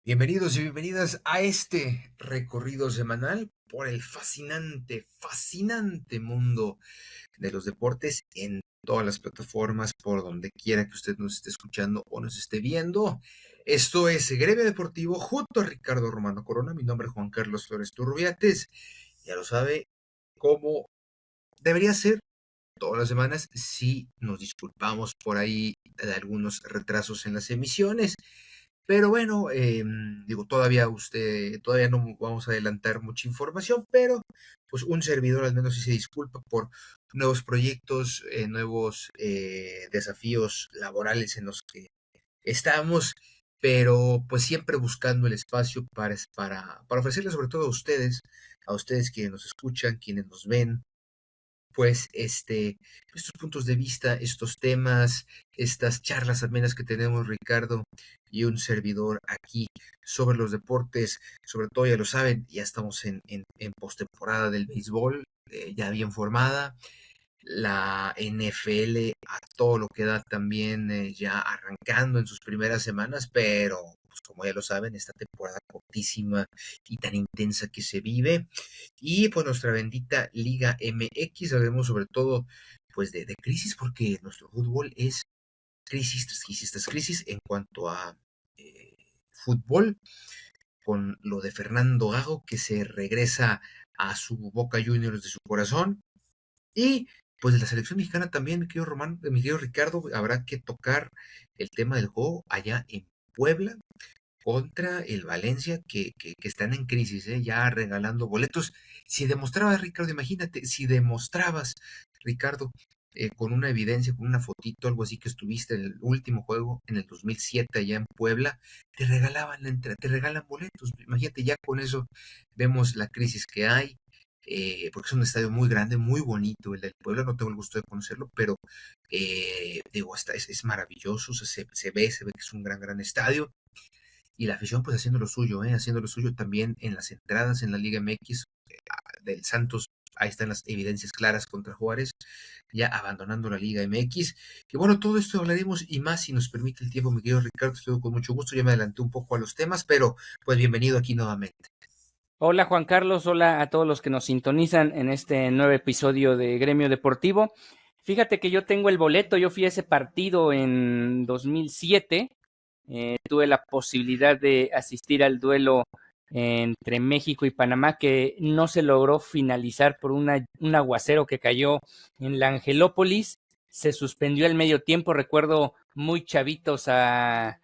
Bienvenidos y bienvenidas a este recorrido semanal por el fascinante mundo de los deportes en todas las plataformas, por donde quiera que usted nos esté escuchando o nos esté viendo. Esto es Gremio Deportivo junto a Ricardo Romano Corona. Mi nombre es Juan Carlos Flores Turrubiates. Ya lo sabe, como debería ser todas las semanas, si nos disculpamos por ahí de algunos retrasos en las emisiones. Pero bueno, digo, todavía no vamos a adelantar mucha información, pero pues un servidor al menos sí se disculpa por nuevos proyectos, nuevos desafíos laborales en los que estamos, pero pues siempre buscando el espacio para ofrecerles sobre todo a ustedes quienes nos escuchan, quienes nos ven, pues estos puntos de vista, estos temas, estas charlas amenas que tenemos Ricardo y un servidor aquí sobre los deportes, sobre todo ya lo saben, ya estamos en postemporada del béisbol, ya bien formada, la NFL a todo lo que da también, ya arrancando en sus primeras semanas, pero pues como ya lo saben, esta temporada cortísima y tan intensa que se vive. Y pues nuestra bendita Liga MX, sabemos sobre todo pues de crisis, porque nuestro fútbol es crisis tras crisis en cuanto a fútbol, con lo de Fernando Gago, que se regresa a su Boca Juniors de su corazón, y pues de la selección mexicana también, mi querido Ricardo, habrá que tocar el tema del juego allá en Puebla contra el Valencia, que están en crisis, ya regalando boletos. Si demostrabas, Ricardo, imagínate, si demostrabas, Ricardo, con una evidencia, con una fotito, algo así que estuviste en el último juego en el 2007 allá en Puebla, te regalaban te regalan boletos. Imagínate, ya con eso vemos la crisis que hay, porque es un estadio muy grande, muy bonito el del Puebla, no tengo el gusto de conocerlo, pero digo, es maravilloso, se ve que es un gran estadio, y la afición pues haciendo lo suyo, haciendo lo suyo también en las entradas en la Liga MX, del Santos. Ahí están las evidencias claras contra Juárez, ya abandonando la Liga MX. Y bueno, todo esto hablaremos y más si nos permite el tiempo, mi querido Ricardo. Estoy con mucho gusto, ya me adelanté un poco a los temas, pero pues bienvenido aquí nuevamente. Hola Juan Carlos, hola a todos los que nos sintonizan en este nuevo episodio de Gremio Deportivo. Fíjate que yo tengo el boleto, yo fui a ese partido en 2007, tuve la posibilidad de asistir al duelo entre México y Panamá que no se logró finalizar por un aguacero que cayó en la Angelópolis, se suspendió el medio tiempo, recuerdo muy chavitos a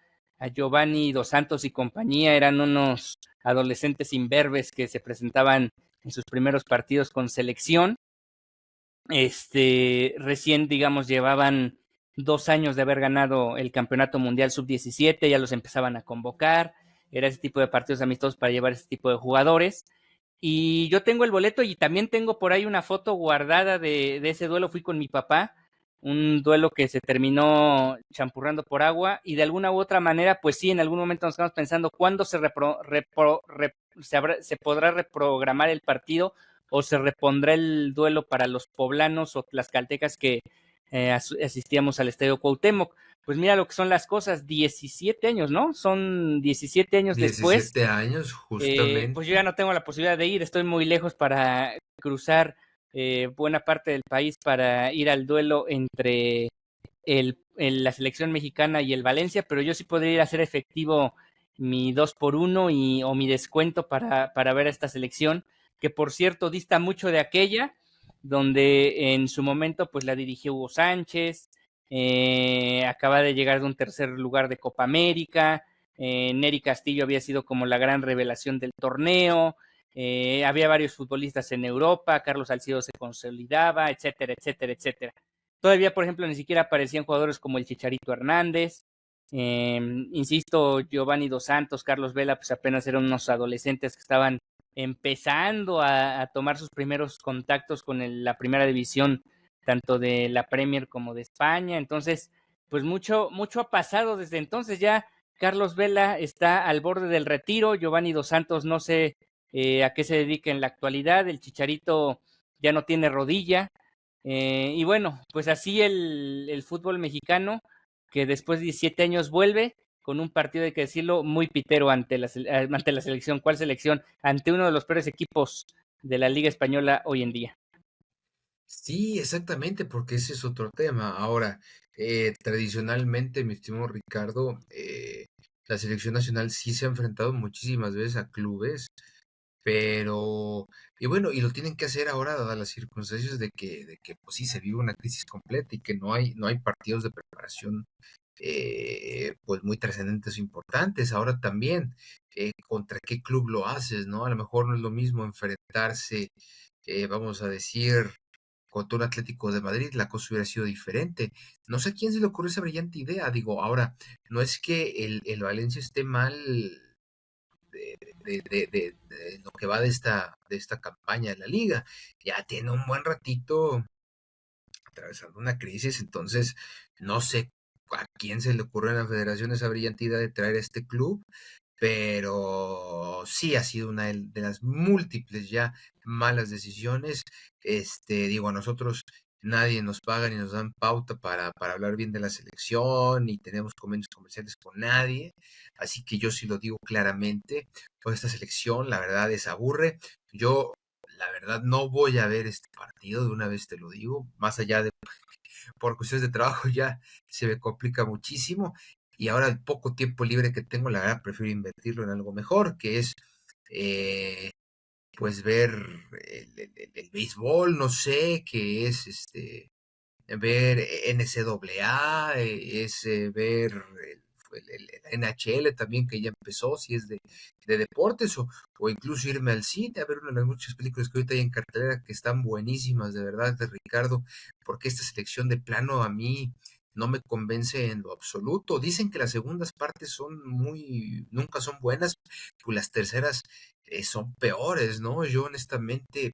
Giovanni Dos Santos y compañía, eran unos adolescentes imberbes que se presentaban en sus primeros partidos con selección. Recién, digamos, llevaban 2 años de haber ganado el Campeonato Mundial Sub-17, ya los empezaban a convocar, era ese tipo de partidos amistosos para llevar ese tipo de jugadores. Y yo tengo el boleto y también tengo por ahí una foto guardada de ese duelo, fui con mi papá, un duelo que se terminó champurrando por agua y de alguna u otra manera, pues sí, en algún momento nos quedamos pensando cuándo se podrá reprogramar el partido o se repondrá el duelo para los poblanos o tlaxcaltecas que asistíamos al Estadio Cuauhtémoc. Pues mira lo que son las cosas, 17 años, ¿no? Son 17 años después. 17 años, Pues yo justamente. ya no tengo la posibilidad de ir, estoy muy lejos para cruzar buena parte del país para ir al duelo entre la selección mexicana y el Valencia, pero yo sí podría ir a hacer efectivo mi 2x1 o mi descuento para ver a esta selección, que por cierto dista mucho de aquella, donde en su momento pues la dirigió Hugo Sánchez, acaba de llegar de un tercer lugar de Copa América, Nery Castillo había sido como la gran revelación del torneo, había varios futbolistas en Europa, Carlos Salcido se consolidaba, etcétera, etcétera, etcétera. Todavía, por ejemplo, ni siquiera aparecían jugadores como el Chicharito Hernández, insisto, Giovanni Dos Santos, Carlos Vela, pues apenas eran unos adolescentes que estaban empezando a tomar sus primeros contactos con la primera división, tanto de la Premier como de España. Entonces, pues mucho ha pasado desde entonces. Ya Carlos Vela está al borde del retiro, Giovanni Dos Santos no sé a qué se dedica en la actualidad, el Chicharito ya no tiene rodilla, y bueno, pues así el fútbol mexicano, que después de 17 años vuelve, con un partido, hay que decirlo, muy pitero ante la selección. ¿Cuál selección? Ante uno de los peores equipos de la Liga Española hoy en día. Sí, exactamente, porque ese es otro tema. Ahora, tradicionalmente, mi estimado Ricardo, la selección nacional sí se ha enfrentado muchísimas veces a clubes, pero, y bueno, y lo tienen que hacer ahora dadas las circunstancias de que pues sí se vive una crisis completa y que no hay partidos de preparación pues muy trascendentes o importantes. Ahora también, contra qué club lo haces, ¿no? A lo mejor no es lo mismo enfrentarse, vamos a decir, contra un Atlético de Madrid, la cosa hubiera sido diferente. No sé a quién se le ocurrió esa brillante idea. Digo, ahora, no es que el Valencia esté mal de lo que va de esta campaña de la liga. Ya tiene un buen ratito atravesando una crisis, entonces no sé a quién se le ocurrió en la federación esa brillante idea de traer este club, pero sí ha sido una de las múltiples ya malas decisiones. Digo, a nosotros nadie nos paga ni nos dan pauta para hablar bien de la selección, ni tenemos convenios comerciales con nadie, así que yo sí lo digo claramente, pues esta selección la verdad es aburre. Yo la verdad no voy a ver este partido, de una vez te lo digo, más allá de por cuestiones de trabajo ya se me complica muchísimo y ahora el poco tiempo libre que tengo, la verdad, prefiero invertirlo en algo mejor, que es eh, pues ver el béisbol, no sé, que es ver NCAA, es ver el NHL también que ya empezó, si es de deportes, o incluso irme al cine a ver una de las muchas películas que ahorita hay en cartelera que están buenísimas, de verdad, de Ricardo, porque esta selección de plano a mí no me convence en lo absoluto. Dicen que las segundas partes nunca son buenas, pues las terceras son peores, ¿no? Yo honestamente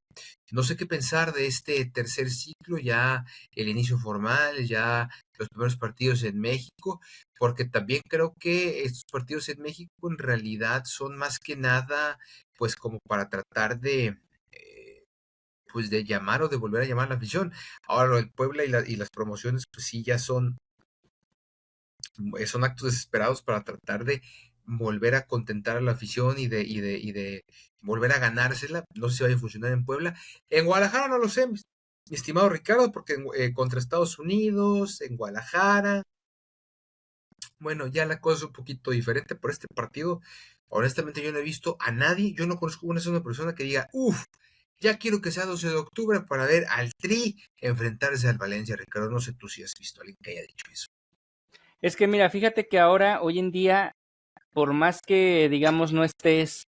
no sé qué pensar de este tercer ciclo, ya el inicio formal, ya los primeros partidos en México, porque también creo que estos partidos en México en realidad son más que nada, pues como para tratar pues de llamar o de volver a llamar a la afición. Ahora lo del Puebla y las promociones, pues sí, ya son actos desesperados para tratar de volver a contentar a la afición y de volver a ganársela. No sé si vaya a funcionar en Puebla. En Guadalajara no lo sé, mi estimado Ricardo, porque contra Estados Unidos, en Guadalajara, bueno, ya la cosa es un poquito diferente por este partido. Honestamente, yo no he visto a nadie, yo no conozco una sola persona que diga, uff, ya quiero que sea 12 de octubre para ver al Tri enfrentarse al Valencia, Ricardo. No sé tú si has visto a alguien que haya dicho eso. Es que mira, fíjate que ahora, hoy en día, por más que digamos no estés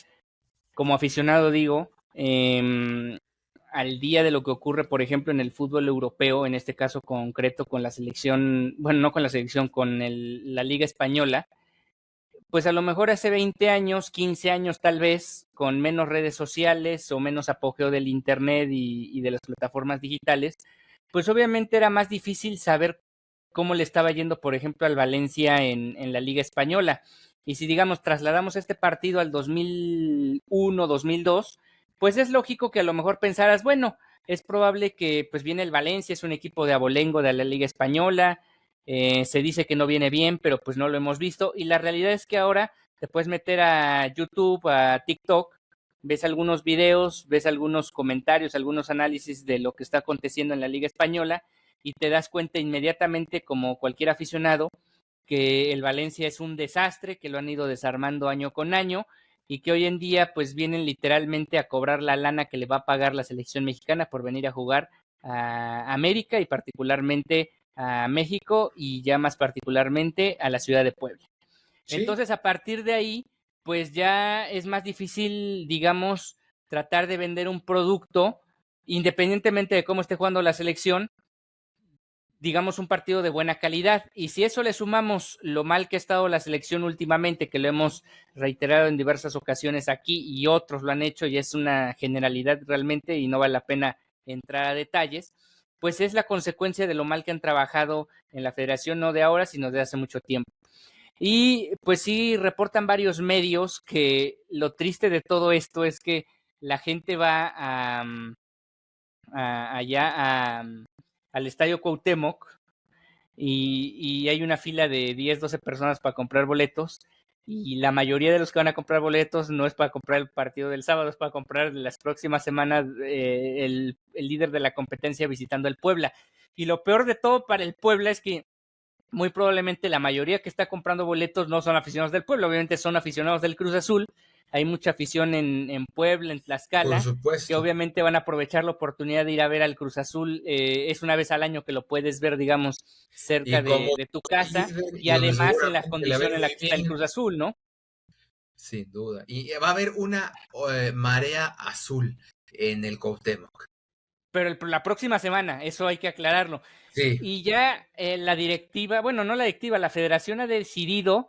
como aficionado, digo, al día de lo que ocurre, por ejemplo, en el fútbol europeo, en este caso concreto con la selección, bueno, no con la selección, con la Liga Española, pues a lo mejor hace 20 años, 15 años tal vez, con menos redes sociales o menos apogeo del Internet y de las plataformas digitales, pues obviamente era más difícil saber cómo le estaba yendo, por ejemplo, al Valencia en la Liga Española. Y si, digamos, trasladamos este partido al 2001, 2002, pues es lógico que a lo mejor pensaras, bueno, es probable que pues viene el Valencia, es un equipo de abolengo de la Liga Española, se dice que no viene bien, pero pues no lo hemos visto. Y la realidad es que ahora te puedes meter a YouTube, a TikTok, ves algunos videos, ves algunos comentarios, algunos análisis de lo que está aconteciendo en la Liga Española y te das cuenta inmediatamente, como cualquier aficionado, que el Valencia es un desastre, que lo han ido desarmando año con año y que hoy en día pues vienen literalmente a cobrar la lana que le va a pagar la selección mexicana por venir a jugar a América y particularmente a México y ya más particularmente a la ciudad de Puebla. Sí, Entonces, a partir de ahí, pues ya es más difícil, digamos, tratar de vender un producto, independientemente de cómo esté jugando la selección, digamos, un partido de buena calidad. Y si eso le sumamos lo mal que ha estado la selección últimamente, que lo hemos reiterado en diversas ocasiones aquí y otros lo han hecho y es una generalidad realmente y no vale la pena entrar a detalles, pues es la consecuencia de lo mal que han trabajado en la federación, no de ahora, sino de hace mucho tiempo. Y pues sí, reportan varios medios que lo triste de todo esto es que la gente va allá al Estadio Cuauhtémoc y hay una fila de 10, 12 personas para comprar boletos, y la mayoría de los que van a comprar boletos no es para comprar el partido del sábado, es para comprar las próximas semanas el líder de la competencia visitando el Puebla. Y lo peor de todo para el Puebla es que muy probablemente la mayoría que está comprando boletos no son aficionados del Puebla, obviamente son aficionados del Cruz Azul. Hay mucha afición en Puebla, en Por Tlaxcala, que supuesto. obviamente van a aprovechar la oportunidad de ir a ver al Cruz Azul. Es una vez al año que lo puedes ver, digamos, cerca Y como de tu casa, líder, y y donde además en la seguramente la ven condición en la muy que está el bien, Cruz Azul, ¿no? sin duda. Y va a haber una marea azul en el Cuauhtémoc. Pero la próxima semana, eso hay que aclararlo. Sí, Y ya la directiva, bueno, no la directiva, la federación ha decidido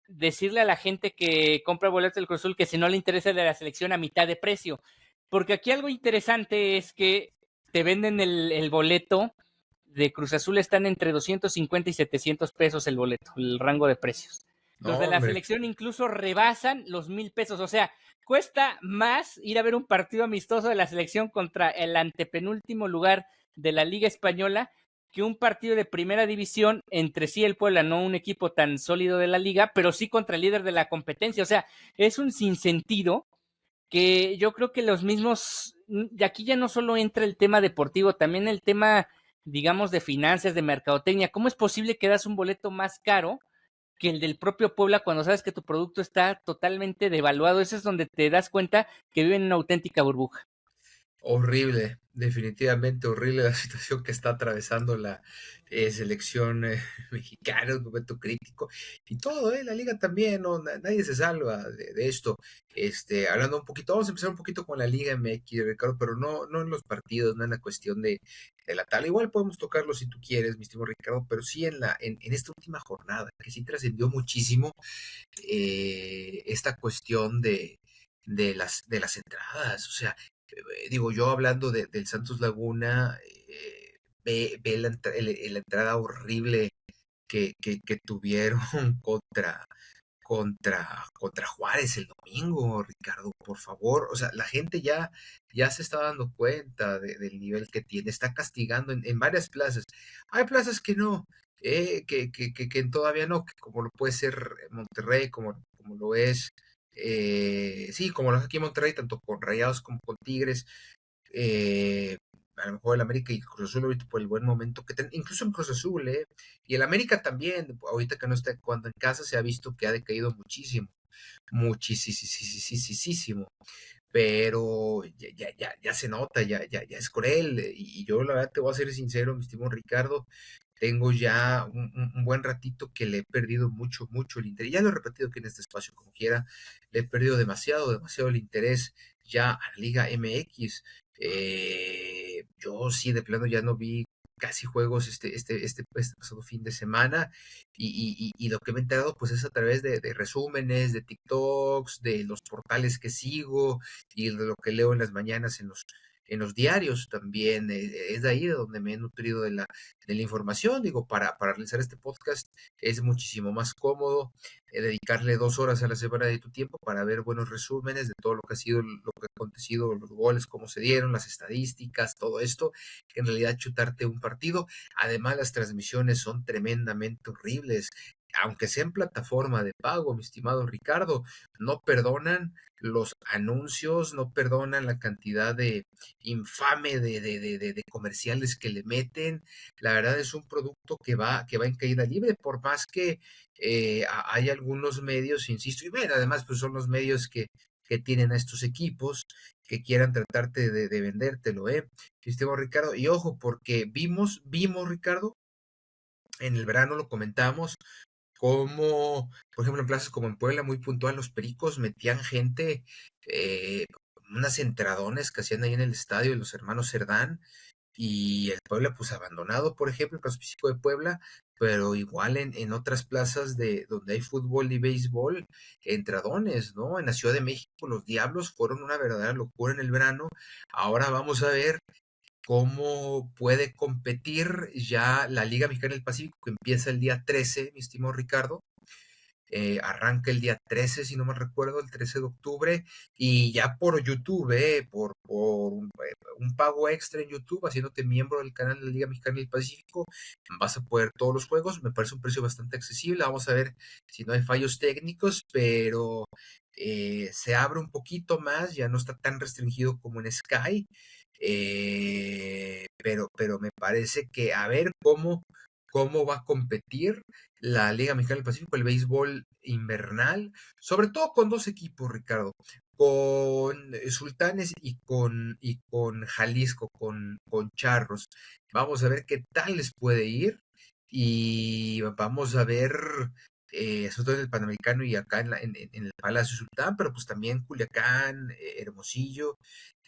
decirle a la gente que compra boletos del Cruz Azul que si no le interesa de la selección a mitad de precio. Porque aquí algo interesante es que te venden el boleto de Cruz Azul, están entre 250 y 700 pesos el boleto, el rango de precios. Los no, de la hombre. selección incluso rebasan los 1,000 pesos. O sea, cuesta más ir a ver un partido amistoso de la selección contra el antepenúltimo lugar de la Liga Española que un partido de primera división entre sí el Puebla, no un equipo tan sólido de la liga, pero sí contra el líder de la competencia. O sea, es un sinsentido que yo creo que los mismos, de aquí ya no solo entra el tema deportivo, también el tema, digamos, de finanzas, de mercadotecnia. ¿Cómo es posible que das un boleto más caro que el del propio Puebla cuando sabes que tu producto está totalmente devaluado? Eso es donde te das cuenta que viven en una auténtica burbuja. Horrible, definitivamente horrible la situación que está atravesando la selección mexicana, un momento crítico. Y todo, la liga también, ¿no? Nadie se salva de esto. Hablando un poquito, vamos a empezar un poquito con la Liga MX, Ricardo, pero no en los partidos, no en la cuestión de la tabla. Igual podemos tocarlo si tú quieres, mi estimado Ricardo, pero sí en esta última jornada, que sí trascendió muchísimo esta cuestión de las entradas. O sea, digo, yo hablando del Santos Laguna, ve la entrada horrible que tuvieron contra Juárez el domingo, Ricardo, por favor. O sea, la gente ya se está dando cuenta del nivel que tiene, está castigando en varias plazas. Hay plazas que no, que todavía no, que como lo puede ser Monterrey, como lo es, sí, como lo es aquí en Monterrey, tanto con Rayados como con Tigres, eh, a lo mejor el América y Cruz Azul ahorita por el buen momento que incluso en Cruz Azul, y el América también, ahorita que no está jugando en casa, se ha visto que ha decaído muchísimo, muchísimo, pero ya se nota, ya es cruel, y yo la verdad te voy a ser sincero, mi estimado Ricardo, tengo ya un buen ratito que le he perdido mucho el interés, ya lo he repetido aquí en este espacio como quiera, le he perdido demasiado el interés ya a la Liga MX. Yo sí, de plano ya no vi casi juegos este pasado fin de semana, y lo que me he enterado pues es a través de resúmenes, de TikToks, de los portales que sigo y de lo que leo en las mañanas en los diarios también. Es de ahí de donde me he nutrido de la información. Digo, para realizar este podcast es muchísimo más cómodo dedicarle 2 horas a la semana de tu tiempo para ver buenos resúmenes de todo lo que ha sido, lo que ha acontecido, los goles, cómo se dieron, las estadísticas, todo esto, que en realidad chutarte un partido. Además, las transmisiones son tremendamente horribles. Aunque sea en plataforma de pago, mi estimado Ricardo, no perdonan los anuncios, no perdonan la cantidad de infame de comerciales que le meten. La verdad es un producto que va en caída libre, por más que hay algunos medios, insisto, y bueno, además pues son los medios que tienen a estos equipos que quieran tratarte de vendértelo, Cristiano Ricardo. Y ojo, porque vimos, Ricardo, en el verano lo comentamos, como, por ejemplo, en plazas como en Puebla, muy puntual, los Pericos metían gente, eh, unas entradones que hacían ahí en el estadio de los hermanos Cerdán, y el Puebla pues abandonado, por ejemplo, el caso específico de Puebla, pero igual en otras plazas donde hay fútbol y béisbol, entradones, ¿no? En la Ciudad de México los Diablos fueron una verdadera locura en el verano. Ahora vamos a ver cómo puede competir ya la Liga Mexicana del Pacífico, que empieza el día 13, mi estimado Ricardo, arranca el día 13, si no me recuerdo, el 13 de octubre, y ya por YouTube, por un pago extra en YouTube, haciéndote miembro del canal de la Liga Mexicana del Pacífico, vas a poder todos los juegos. Me parece un precio bastante accesible. Vamos a ver si no hay fallos técnicos, pero se abre un poquito más, ya no está tan restringido como en Sky, pero me parece que a ver cómo va a competir la Liga Mexicana del Pacífico, el béisbol invernal, sobre todo con dos equipos, Ricardo, con Sultanes y con Jalisco, con Charros. Vamos a ver qué tal les puede ir y vamos a ver, sobre todo en el Panamericano y acá en el Palacio Sultán, pero pues también Culiacán, Hermosillo.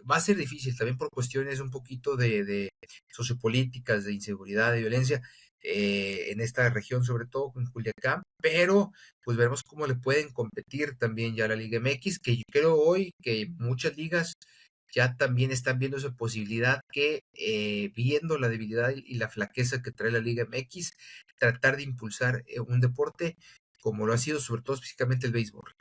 Va a ser difícil también por cuestiones un poquito de sociopolíticas, de inseguridad, de violencia, en esta región, sobre todo en Culiacán, pero pues veremos cómo le pueden competir también ya la Liga MX, que yo creo hoy que muchas ligas ya también están viendo esa posibilidad que, viendo la debilidad y la flaqueza que trae la Liga MX, tratar de impulsar un deporte como lo ha sido sobre todo específicamente el béisbol.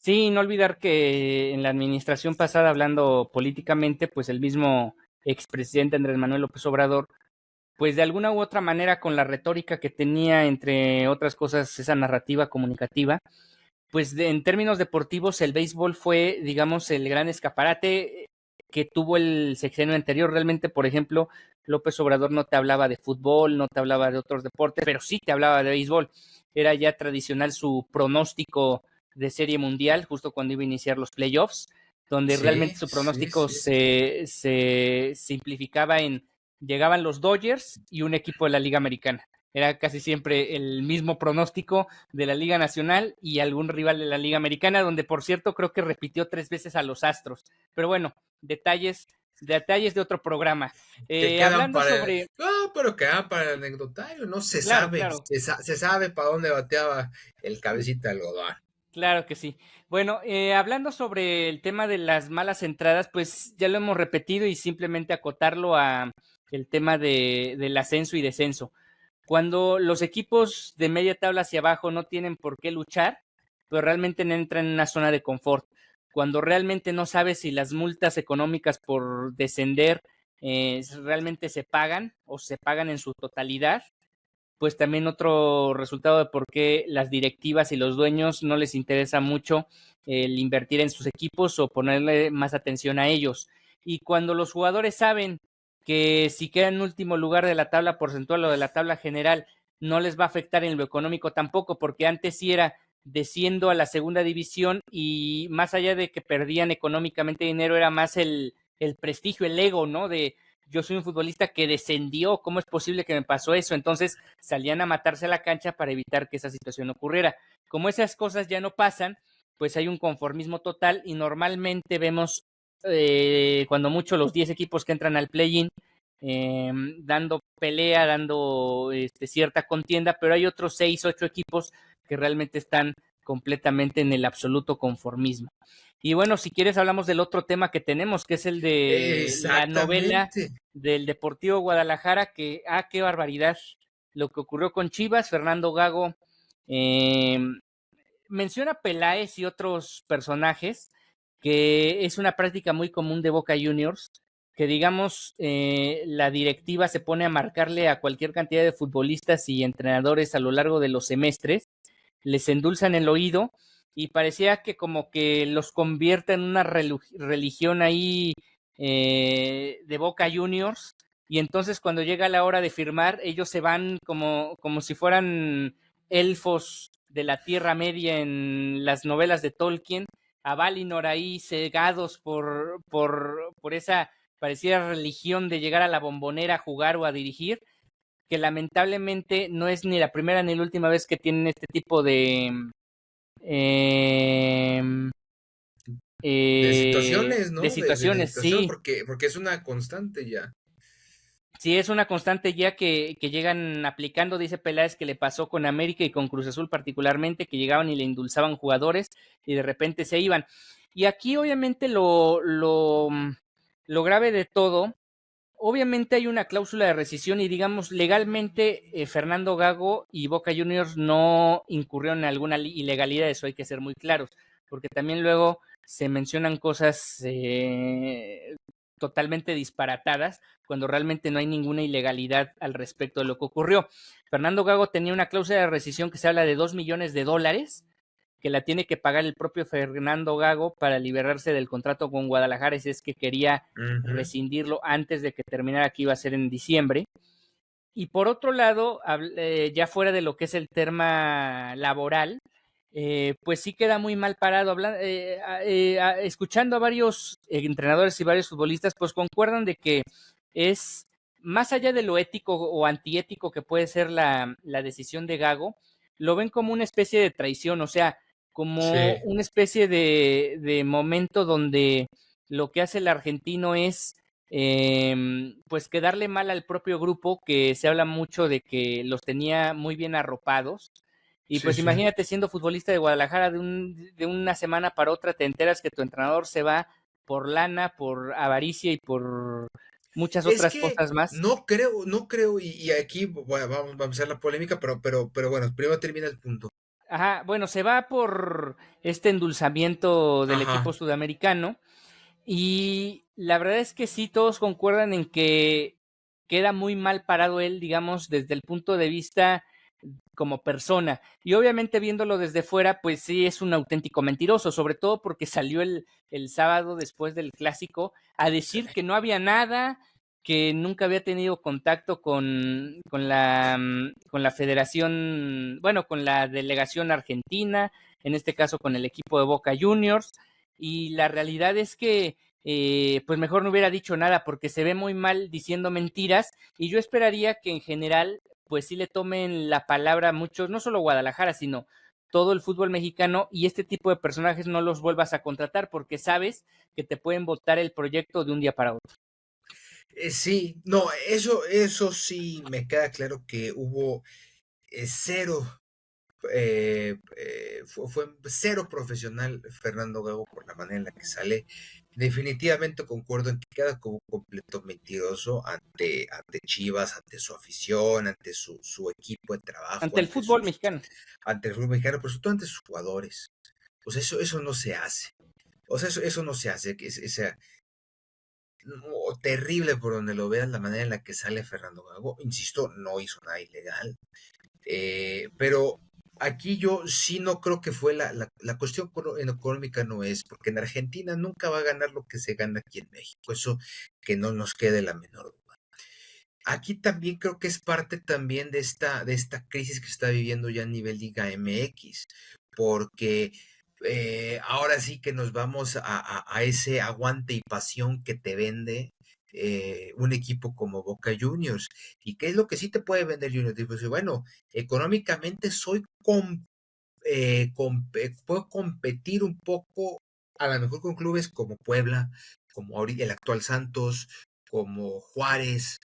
Sí, no olvidar que en la administración pasada, hablando políticamente, pues el mismo expresidente Andrés Manuel López Obrador, pues de alguna u otra manera, con la retórica que tenía, entre otras cosas, esa narrativa comunicativa, pues en términos deportivos el béisbol fue, digamos, el gran escaparate que tuvo el sexenio anterior. Realmente, por ejemplo, López Obrador no te hablaba de fútbol, no te hablaba de otros deportes, pero sí te hablaba de béisbol. Era ya tradicional su pronóstico de Serie Mundial, justo cuando iba a iniciar los playoffs, donde realmente Sí, su sí, pronóstico sí. se simplificaba en: llegaban los Dodgers y un equipo de la Liga Americana. Era casi siempre el mismo pronóstico de la Liga Nacional y algún rival de la Liga Americana, donde por cierto creo que repitió 3 veces a los Astros. Pero bueno, detalles de otro programa. Que quedan Hablando para sobre, no, pero quedan para el anecdotario, ¿no? Se claro, sabe, claro, se sabe para dónde bateaba el cabecita de algodón. claro que sí. Bueno, hablando sobre el tema de las malas entradas, pues ya lo hemos repetido y simplemente acotarlo a el tema del ascenso y descenso. Cuando los equipos de media tabla hacia abajo no tienen por qué luchar, pero realmente entran en una zona de confort. Cuando realmente no sabes si las multas económicas por descender realmente se pagan o se pagan en su totalidad, pues también otro resultado de por qué las directivas y los dueños no les interesa mucho el invertir en sus equipos o ponerle más atención a ellos. Y cuando los jugadores saben que si quedan en último lugar de la tabla porcentual o de la tabla general, no les va a afectar en lo económico tampoco, porque antes sí era desciendo a la segunda división y más allá de que perdían económicamente dinero, era más el prestigio, el ego, ¿no? De yo soy un futbolista que descendió, ¿cómo es posible que me pasó eso? Entonces salían a matarse a la cancha para evitar que esa situación ocurriera. Como esas cosas ya no pasan, pues hay un conformismo total y normalmente vemos, cuando mucho, los 10 equipos que entran al play-in, dando pelea, dando cierta contienda, pero hay otros 6, 8 equipos que realmente están completamente en el absoluto conformismo. Y bueno, si quieres hablamos del otro tema que tenemos, que es el de la novela Exactamente. del Deportivo Guadalajara, que, qué barbaridad, lo que ocurrió con Chivas. Fernando Gago eh, menciona Peláez y otros personajes, que es una práctica muy común de Boca Juniors, que digamos, la directiva se pone a marcarle a cualquier cantidad de futbolistas y entrenadores a lo largo de los semestres, les endulzan el oído y parecía que como que los convierte en una religión ahí, de Boca Juniors, y entonces cuando llega la hora de firmar, ellos se van como si fueran elfos de la Tierra Media en las novelas de Tolkien, a Valinor ahí cegados por esa pareciera religión de llegar a la Bombonera a jugar o a dirigir, que lamentablemente no es ni la primera ni la última vez que tienen este tipo eh, De situaciones, de ¿no? De situaciones. situaciones, Sí, porque es una constante ya. sí, es una constante ya que llegan aplicando. Dice Peláez que le pasó con América y con Cruz Azul particularmente, que llegaban y le endulzaban jugadores y de repente se iban. Y aquí obviamente lo grave de todo, obviamente hay una cláusula de rescisión y digamos legalmente Fernando Gago y Boca Juniors no incurrieron en alguna ilegalidad, eso hay que ser muy claros, porque también luego se mencionan cosas totalmente disparatadas cuando realmente no hay ninguna ilegalidad al respecto de lo que ocurrió. Fernando Gago tenía una cláusula de rescisión que se habla de $2 millones que la tiene que pagar el propio Fernando Gago para liberarse del contrato con Guadalajara, si es que quería rescindirlo antes de que terminara, que iba a ser en diciembre. Y por otro lado, ya fuera de lo que es el tema laboral, pues sí queda muy mal parado. Escuchando a varios entrenadores y varios futbolistas, pues concuerdan de que es más allá de lo ético o antiético que puede ser la decisión de Gago, lo ven como una especie de traición, o sea, como Sí. una especie de momento donde lo que hace el argentino es pues quedarle mal al propio grupo, que se habla mucho de que los tenía muy bien arropados. Y Sí, pues sí. imagínate siendo futbolista de Guadalajara, de una semana para otra te enteras que tu entrenador se va por lana, por avaricia y por muchas Es otras que cosas más. no creo, y aquí vamos a hacer la polémica, pero bueno, primero termina el punto. Ajá, bueno, se va por este endulzamiento del equipo Ajá. sudamericano. Y la verdad es que sí, todos concuerdan en que queda muy mal parado él, digamos, desde el punto de vista como persona. Y obviamente viéndolo desde fuera, pues sí es un auténtico mentiroso, sobre todo porque salió el sábado después del clásico a Sí. decir que no había nada, que nunca había tenido contacto con la federación, bueno, con la delegación argentina, en este caso con el equipo de Boca Juniors. Y la realidad es que pues mejor no hubiera dicho nada porque se ve muy mal diciendo mentiras y yo esperaría que en general pues sí le tomen la palabra a muchos, no solo Guadalajara, sino todo el fútbol mexicano y este tipo de personajes no los vuelvas a contratar porque sabes que te pueden botar el proyecto de un día para otro. Sí, no, eso sí me queda claro que hubo cero, fue cero profesional Fernando Gago por la manera en la que sale. Definitivamente concuerdo en que queda como completo mentiroso ante Chivas, ante su afición, ante su equipo de trabajo, Ante el fútbol mexicano. ante el fútbol mexicano, pero sobre todo ante sus jugadores. Pues eso no se hace. O sea, eso no se hace. O sea, no, terrible por donde lo veas la manera en la que sale Fernando Gago. Insisto, no hizo nada ilegal. Pero aquí yo sí no creo que fue la cuestión económica no es, porque en Argentina nunca va a ganar lo que se gana aquí en México. Eso que no nos quede la menor duda. Aquí también creo que es parte también de esta crisis que se está viviendo ya a nivel Liga MX, porque ahora sí que nos vamos a ese aguante y pasión que te vende un equipo como Boca Juniors. ¿Y qué es lo que sí te puede vender Juniors? Pues, bueno, económicamente puedo competir un poco, a lo mejor con clubes como Puebla, como ahorita el actual Santos, como Juárez,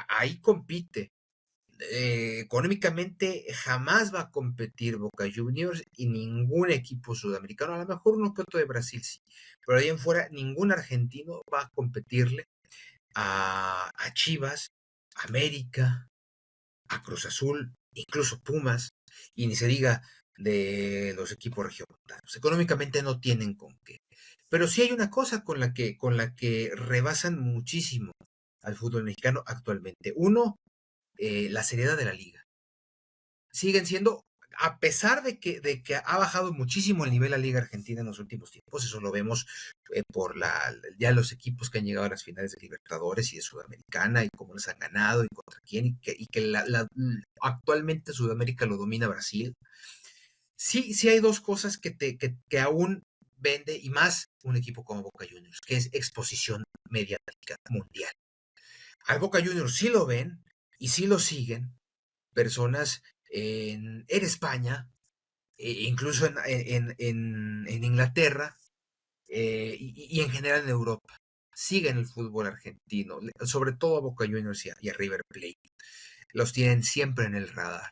ahí compite. Económicamente jamás va a competir Boca Juniors y ningún equipo sudamericano, a lo mejor uno que otro de Brasil sí, pero ahí en fuera ningún argentino va a competirle a Chivas, América, a Cruz Azul, incluso Pumas, y ni se diga de los equipos regiomontanos. Económicamente no tienen con qué. Pero sí hay una cosa con la que rebasan muchísimo al fútbol mexicano actualmente. Uno, la seriedad de la liga. Siguen siendo, a pesar de que ha bajado muchísimo el nivel de la Liga Argentina en los últimos tiempos, eso lo vemos por ya los equipos que han llegado a las finales de Libertadores y de Sudamericana y cómo les han ganado y contra quién, y que actualmente Sudamérica lo domina Brasil. Sí, sí hay dos cosas que aún vende, y más un equipo como Boca Juniors, que es exposición mediática mundial. Al Boca Juniors sí lo ven y sí lo siguen personas en España, incluso en Inglaterra, y en general en Europa. Siguen el fútbol argentino, sobre todo a Boca Juniors y a River Plate. Los tienen siempre en el radar.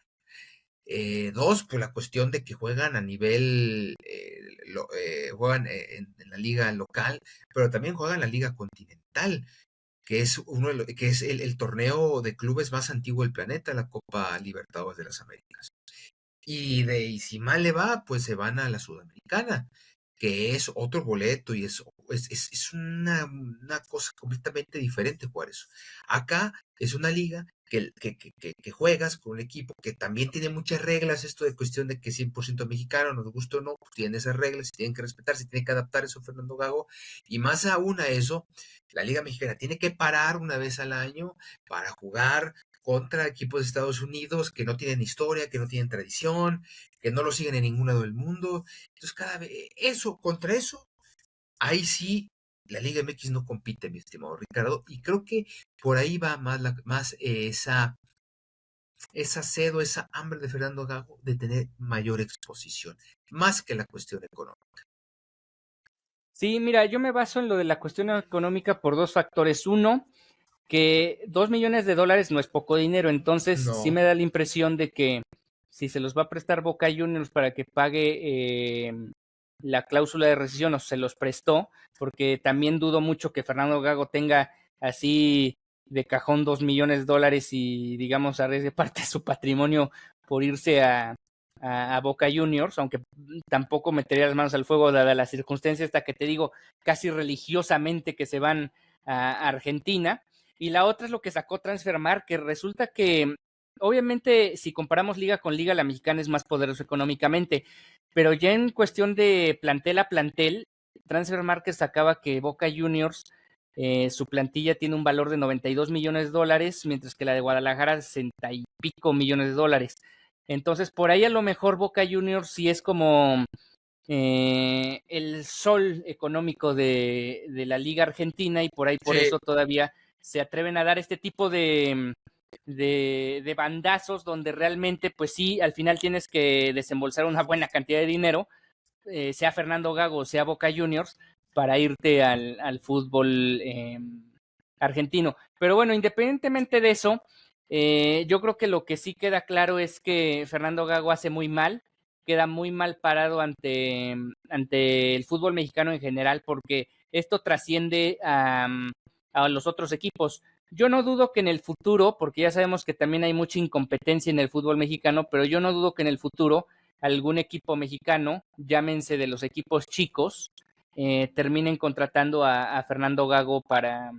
Dos, pues la cuestión de que juegan a nivel, juegan en la liga local, pero también juegan en la liga continental. que es que es el torneo de clubes más antiguo del planeta, la Copa Libertadores de las Américas. Y si mal le va, pues se van a la Sudamericana, que es otro boleto y es una cosa completamente diferente jugar eso. Acá es una liga que juegas con un equipo que también tiene muchas reglas, esto de cuestión de que 100% mexicano, nos gusta o no, pues tienen esas reglas, se tienen que respetar, se tiene que adaptar, eso Fernando Gago, y más aún a eso, la Liga Mexicana tiene que parar una vez al año para jugar contra equipos de Estados Unidos que no tienen historia, que no tienen tradición, que no lo siguen en ningún lado del mundo. Entonces, cada vez, contra eso, ahí sí, la Liga MX no compite, mi estimado Ricardo, y creo que por ahí va más esa sed o esa hambre de Fernando Gago de tener mayor exposición, más que la cuestión económica. Sí, mira, yo me baso en lo de la cuestión económica por dos factores. Uno, que $2 millones no es poco dinero, entonces sí No, me da la impresión de que si se los va a prestar Boca Juniors para que pague la cláusula de rescisión o se los prestó, porque también dudo mucho que Fernando Gago tenga así de cajón $2 millones y digamos arriesgue parte de su patrimonio por irse a Boca Juniors, aunque tampoco metería las manos al fuego dada la circunstancia hasta que te digo casi religiosamente que se van a Argentina. Y la otra es lo que sacó Transfermarkt, que resulta que obviamente si comparamos liga con liga, la mexicana es más poderosa económicamente, pero ya en cuestión de plantel a plantel, Transfermarkt sacaba que Boca Juniors, su plantilla tiene un valor de $92 millones, mientras que la de Guadalajara 60 y pico millones de dólares. Entonces, por ahí a lo mejor Boca Juniors sí es como el sol económico de la Liga Argentina y por ahí por sí, eso todavía se atreven a dar este tipo de bandazos donde realmente, pues sí, al final tienes que desembolsar una buena cantidad de dinero, sea Fernando Gago, sea Boca Juniors, para irte al fútbol argentino. Pero bueno, independientemente de eso, yo creo que lo que sí queda claro es que Fernando Gago hace muy mal, queda muy mal parado ante el fútbol mexicano en general, porque esto trasciende a los otros equipos. Yo no dudo que en el futuro, porque ya sabemos que también hay mucha incompetencia en el fútbol mexicano, pero yo no dudo que en el futuro algún equipo mexicano, llámense de los equipos chicos, terminen contratando a Fernando Gago para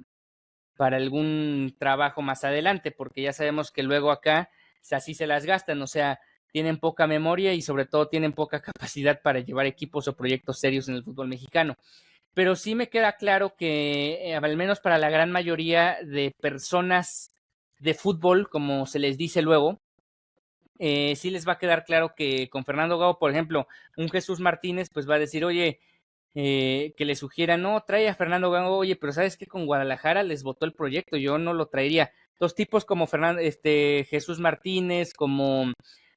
algún trabajo más adelante, porque ya sabemos que luego acá así se las gastan, o sea, tienen poca memoria y sobre todo tienen poca capacidad para llevar equipos o proyectos serios en el fútbol mexicano. Pero sí me queda claro que, al menos para la gran mayoría de personas de fútbol, como se les dice luego, sí les va a quedar claro que con Fernando Gago, por ejemplo, un Jesús Martínez, pues va a decir, oye, que le sugiera, no, trae a Fernando Gago, oye, pero sabes que con Guadalajara les votó el proyecto, yo no lo traería. Dos tipos como Jesús Martínez, como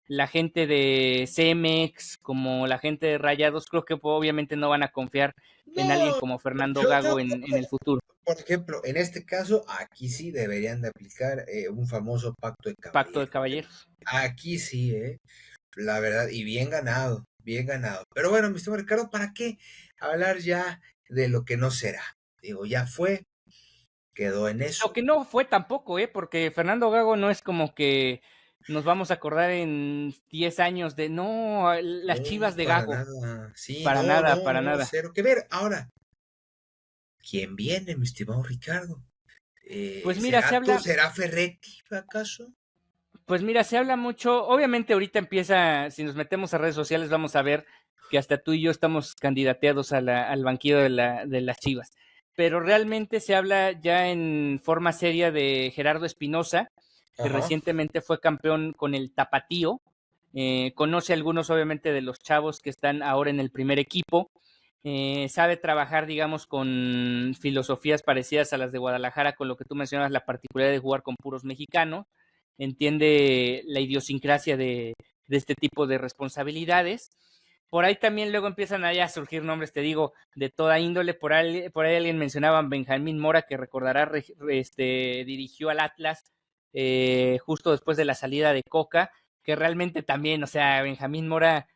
la gente de Cemex, como la gente de Rayados, creo que obviamente no van a confiar en alguien no, como Fernando yo Gago en el futuro. por ejemplo, en este caso, aquí sí deberían de aplicar un famoso pacto de Pacto de caballeros. caballeros. Aquí sí, la verdad, y bien ganado, bien ganado. Pero bueno, mi estimado Ricardo, ¿para qué hablar ya de lo que no será? Digo, ya fue, quedó en Lo eso. que no fue tampoco, porque Fernando Gago no es como que nos vamos a acordar en 10 años de, no, las Chivas No, de para Gago. nada. Sí, Para no, nada, no, para no, nada. cero que ver. Ahora, ¿quién viene, mi estimado Ricardo? Pues mira, ¿Será tú? ¿Será Ferretti, acaso? se habla mucho, obviamente ahorita empieza, si nos metemos a redes sociales vamos a ver que hasta tú y yo estamos candidateados al banquillo de las Chivas, pero realmente se habla ya en forma seria de Gerardo Espinosa, que Ajá. recientemente fue campeón con el Tapatío, conoce a algunos obviamente de los chavos que están ahora en el primer equipo, sabe trabajar, digamos, con filosofías parecidas a las de Guadalajara, con lo que tú mencionas, la particularidad de jugar con puros mexicanos, entiende la idiosincrasia de este tipo de responsabilidades. Por ahí también luego empiezan a surgir nombres, te digo, de toda índole. Por ahí alguien mencionaba a Benjamín Mora, que recordará, dirigió al Atlas justo después de la salida de Coca, que realmente también, o sea, Benjamín Mora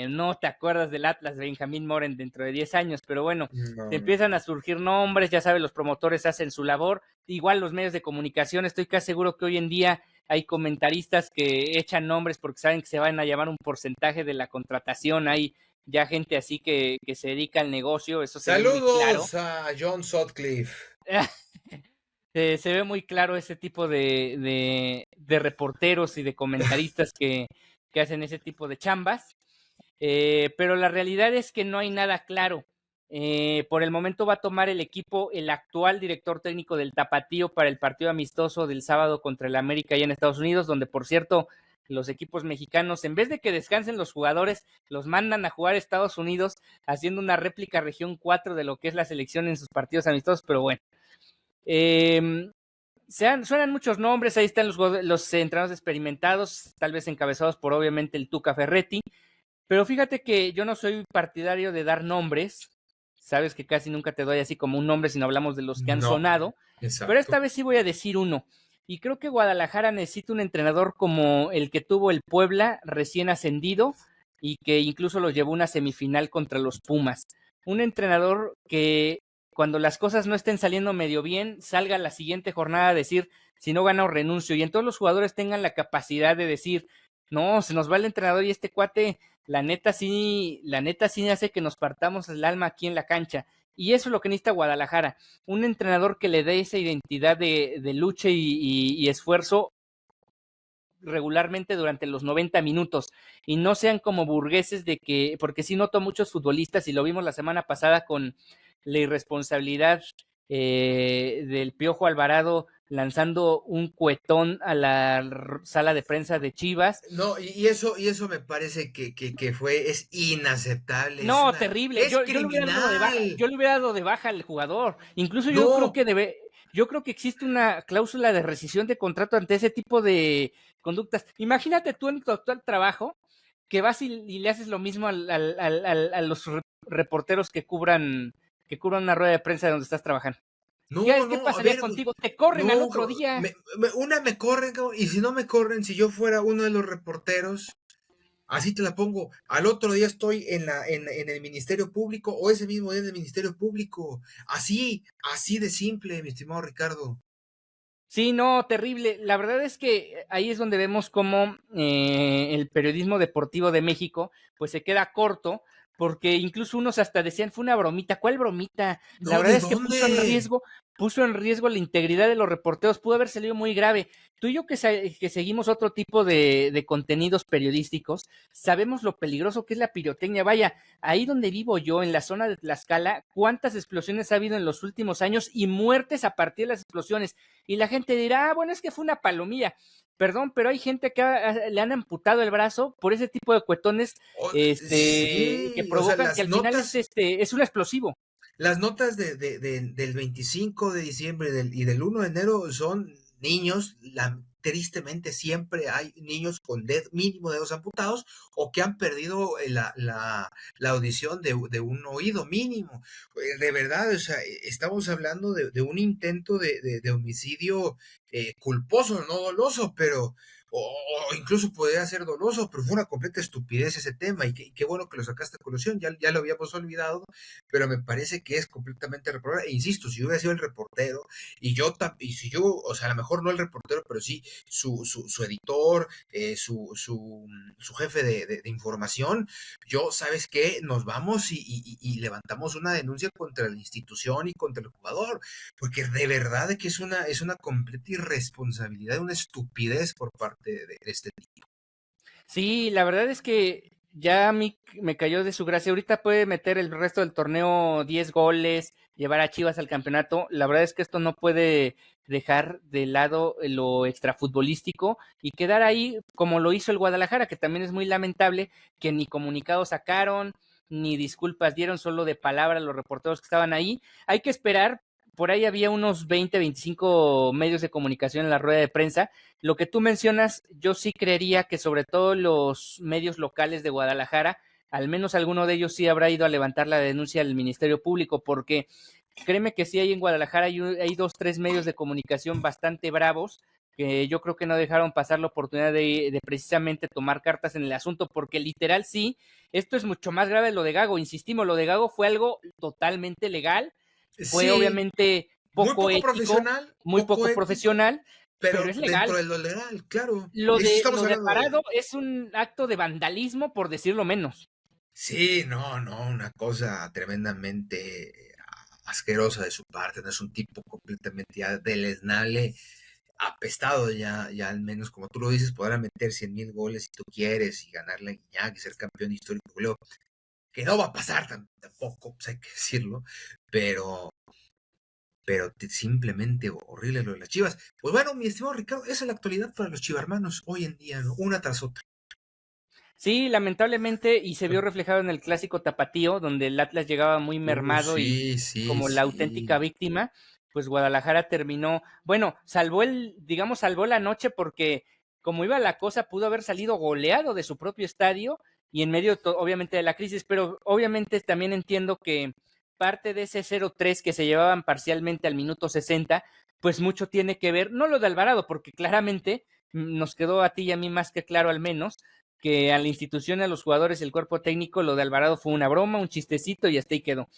no te acuerdas del Atlas de Benjamín Moren dentro de 10 años, pero bueno, No, te no. empiezan a surgir nombres, ya sabes, los promotores hacen su labor, igual los medios de comunicación, estoy casi seguro que hoy en día hay comentaristas que echan nombres porque saben que se van a llevar un porcentaje de la contratación, hay ya gente así que se dedica al negocio, eso se ve muy claro. Saludos a John Sutcliffe. Se ve muy claro ese tipo de reporteros y de comentaristas que hacen ese tipo de chambas. Pero la realidad es que no hay nada claro. Por el momento va a tomar el equipo el actual director técnico del Tapatío para el partido amistoso del sábado contra el América allá en Estados Unidos, donde por cierto los equipos mexicanos, en vez de que descansen los jugadores, los mandan a jugar a Estados Unidos haciendo una réplica región 4 de lo que es la selección en sus partidos amistosos, pero bueno. Suenan muchos nombres, ahí están los entrenadores experimentados, tal vez encabezados por obviamente el Tuca Ferretti, pero fíjate que yo no soy partidario de dar nombres, sabes que casi nunca te doy así como un nombre, sino hablamos de los que han No, sonado, pero exacto. esta vez sí voy a decir uno, y creo que Guadalajara necesita un entrenador como el que tuvo el Puebla recién ascendido y que incluso lo llevó a una semifinal contra los Pumas, un entrenador que cuando las cosas no estén saliendo medio bien, salga la siguiente jornada a decir, si no gano renuncio, y en todos los jugadores tengan la capacidad de decir, no, se nos va el entrenador y este cuate la neta sí hace que nos partamos el alma aquí en la cancha. Y eso es lo que necesita Guadalajara, un entrenador que le dé esa identidad de lucha y esfuerzo regularmente durante los 90 minutos y no sean como burgueses de que, porque sí noto muchos futbolistas y lo vimos la semana pasada con la irresponsabilidad del Piojo Alvarado lanzando un cuetón a la sala de prensa de Chivas. No, y eso me parece es inaceptable, No, terrible. es Yo le hubiera dado de baja, criminal. yo le hubiera dado de baja al jugador. Incluso No, yo creo que existe una cláusula de rescisión de contrato ante ese tipo de conductas. Imagínate tú en tu actual trabajo que vas y le haces lo mismo a los reporteros que cubran una rueda de prensa donde estás trabajando. no, Qué no, a pasaría ver, contigo? Te corren al no, otro día. una me corren, cabrón, y si no me corren, si yo fuera uno de los reporteros, así te la pongo, al otro día estoy en el Ministerio Público o ese mismo día en el Ministerio Público. Así de simple, mi estimado Ricardo. Sí, no, terrible. La verdad es que ahí es donde vemos cómo el periodismo deportivo de México pues se queda corto, porque incluso unos hasta decían, fue una bromita. ¿Cuál bromita? La No, verdad ¿de es que dónde? puso en riesgo la integridad de los reporteros, pudo haber salido muy grave. Tú y yo que seguimos otro tipo de contenidos periodísticos, sabemos lo peligroso que es la pirotecnia. Vaya, ahí donde vivo yo, en la zona de Tlaxcala, cuántas explosiones ha habido en los últimos años y muertes a partir de las explosiones. Y la gente dirá, bueno, es que fue una palomilla. Perdón, pero hay gente que le han amputado el brazo por ese tipo de cuetones que Sí, o sea, provocan, que al final es un explosivo. las notas del 25 de diciembre y del 1 de enero son niños, tristemente siempre hay niños con mínimo dedos amputados o que han perdido la audición de un oído mínimo. De verdad, o sea, estamos hablando de un intento de homicidio culposo, no doloso, pero o incluso podría ser doloso, pero fue una completa estupidez ese tema y qué bueno que lo sacaste a colación, ya lo habíamos olvidado, pero me parece que es completamente reprobable. E insisto, si yo hubiera sido el reportero y si yo, o sea, a lo mejor no el reportero, pero sí su editor, su jefe de información, yo, ¿sabes qué? Nos vamos y levantamos una denuncia contra la institución y contra el jugador, porque de verdad que es una completa irresponsabilidad, una estupidez por parte de este tipo. Sí, la verdad es que ya a mí me cayó de su gracia. Ahorita puede meter el resto del torneo 10 goles, llevar a Chivas al campeonato. La verdad es que esto no puede dejar de lado lo extrafutbolístico y quedar ahí como lo hizo el Guadalajara, que también es muy lamentable que ni comunicados sacaron, ni disculpas dieron, solo de palabra los reporteros que estaban ahí. Hay que esperar. Por ahí había unos 20, 25 medios de comunicación en la rueda de prensa. Lo que tú mencionas, yo sí creería que sobre todo los medios locales de Guadalajara, al menos alguno de ellos sí habrá ido a levantar la denuncia al Ministerio Público, porque créeme que sí hay en Guadalajara, hay dos, tres medios de comunicación bastante bravos, que yo creo que no dejaron pasar la oportunidad de precisamente tomar cartas en el asunto, porque literal sí, esto es mucho más grave de lo de Gago, insistimos, lo de Gago fue algo totalmente legal, fue Sí, obviamente muy poco poco ético, profesional, muy poco poco ético, profesional, pero pero es dentro legal. de lo legal, claro. Lo Esto de, estamos lo de hablando de... Alvarado es un acto de vandalismo, por decirlo menos. Sí, no, no, una cosa tremendamente asquerosa de su parte, no es un tipo completamente ya deleznable, apestado ya al menos, como tú lo dices, podrá meter 100,000 goles si tú quieres y ganarle a Guiñac y ser campeón histórico, goleo, que no va a pasar tampoco, pues hay que decirlo, pero, pero simplemente horrible lo de las Chivas. Pues bueno, mi estimado Ricardo, esa es la actualidad para los chivarmanos hoy en día, ¿no? Una tras otra. Sí, lamentablemente, y se vio reflejado en el clásico tapatío, donde el Atlas llegaba muy mermado y Sí, sí, como la auténtica sí. víctima, pues Guadalajara terminó, bueno, salvó la noche porque como iba la cosa, pudo haber salido goleado de su propio estadio y en medio, obviamente, de la crisis, pero obviamente también entiendo que parte de ese 0-3 que se llevaban parcialmente al minuto 60, pues mucho tiene que ver, no lo de Alvarado, porque claramente nos quedó a ti y a mí más que claro al menos, que a la institución, a los jugadores y el cuerpo técnico, lo de Alvarado fue una broma, un chistecito y hasta ahí quedó.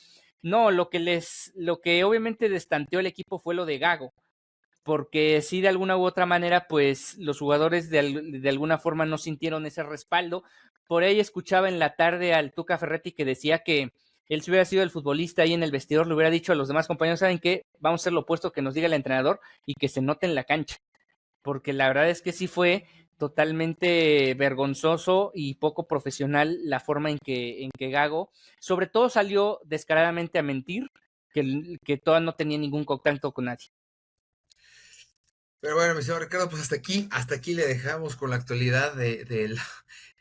No, lo que obviamente destanteó el equipo fue lo de Gago, porque sí de alguna u otra manera, pues los jugadores de alguna forma no sintieron ese respaldo. Por ahí escuchaba en la tarde al Tuca Ferretti que decía que él si hubiera sido el futbolista ahí en el vestidor, le hubiera dicho a los demás compañeros, ¿saben qué? Vamos a hacer lo opuesto que nos diga el entrenador y que se note en la cancha, porque la verdad es que sí fue totalmente vergonzoso y poco profesional la forma en que Gago, sobre todo salió descaradamente a mentir, que todavía no tenía ningún contacto con nadie. Pero bueno, mi señor Ricardo, pues hasta aquí le dejamos con la actualidad de la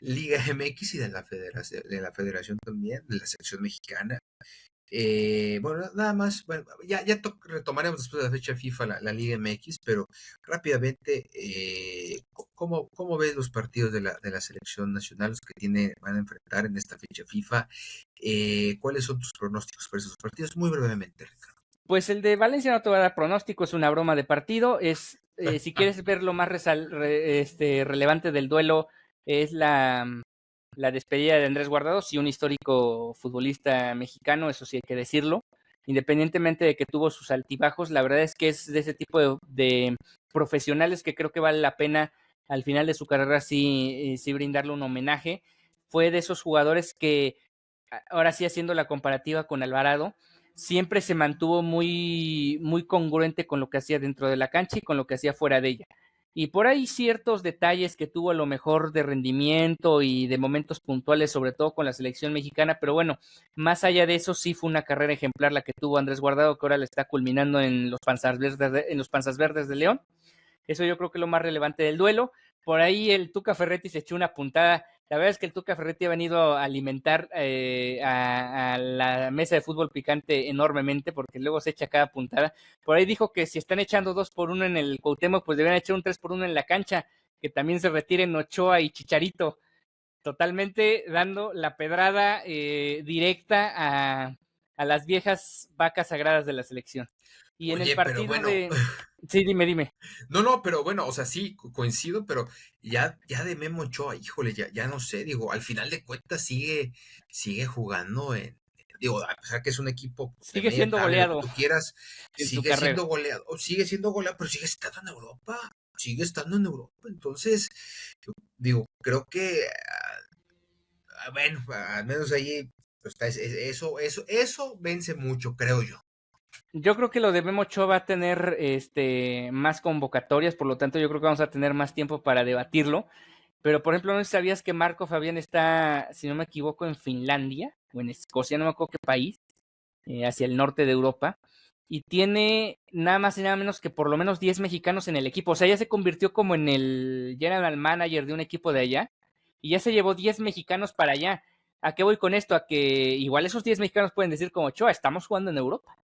Liga MX y de la Federación también, de la selección mexicana. Bueno, nada más, bueno, retomaremos después de la fecha FIFA la Liga MX, pero rápidamente, ¿cómo ves los partidos de la selección nacional, los que van a enfrentar en esta fecha FIFA? ¿Cuáles son tus pronósticos para esos partidos? Muy brevemente, Ricardo. Pues el de Valencia no te va a dar pronóstico, es una broma de partido. Si quieres ver lo más relevante del duelo, es la despedida de Andrés Guardado, sí, un histórico futbolista mexicano, eso sí hay que decirlo. Independientemente de que tuvo sus altibajos, la verdad es que es de ese tipo de profesionales que creo que vale la pena al final de su carrera sí brindarle un homenaje. Fue de esos jugadores que, ahora sí haciendo la comparativa con Alvarado, siempre se mantuvo muy congruente con lo que hacía dentro de la cancha y con lo que hacía fuera de ella. Y por ahí ciertos detalles que tuvo a lo mejor de rendimiento y de momentos puntuales, sobre todo con la selección mexicana, pero bueno, más allá de eso sí fue una carrera ejemplar la que tuvo Andrés Guardado, que ahora le está culminando en los Panzas Verdes de León. Eso yo creo que es lo más relevante del duelo. Por ahí el Tuca Ferretti se echó una puntada. La verdad es que el Tuca Ferretti ha venido a alimentar a la mesa de fútbol picante enormemente porque luego se echa cada puntada. Por ahí dijo que si están echando 2-1 en el Cuauhtémoc, pues deberían echar un 3-1 en la cancha, que también se retiren Ochoa y Chicharito, totalmente dando la pedrada directa a las viejas vacas sagradas de la selección. Y en el Oye, pero partido bueno, de... Sí, dime. no, pero bueno, o sea, sí, coincido, pero ya de Memo Ochoa, híjole, ya no sé, digo, al final de cuentas sigue jugando digo, a pesar que es un equipo de Sigue media siendo tabla y lo que goleado tú quieras, en su carrera. sigue siendo goleado, pero sigue estando en Europa, sigue estando en Europa, entonces, digo, creo que, bueno, al menos ahí, pues, eso vence mucho, creo yo. Yo creo que lo de Memo Ochoa va a tener más convocatorias, por lo tanto yo creo que vamos a tener más tiempo para debatirlo. Pero por ejemplo, ¿no sabías que Marco Fabián está, si no me equivoco, en Finlandia o en Escocia, no me acuerdo qué país, hacia el norte de Europa? Y tiene nada más y nada menos que por lo menos 10 mexicanos en el equipo. O sea, ya se convirtió como en el general manager de un equipo de allá y ya se llevó 10 mexicanos para allá. ¿A qué voy con esto? A que igual esos 10 mexicanos pueden decir como Ochoa, estamos jugando en Europa.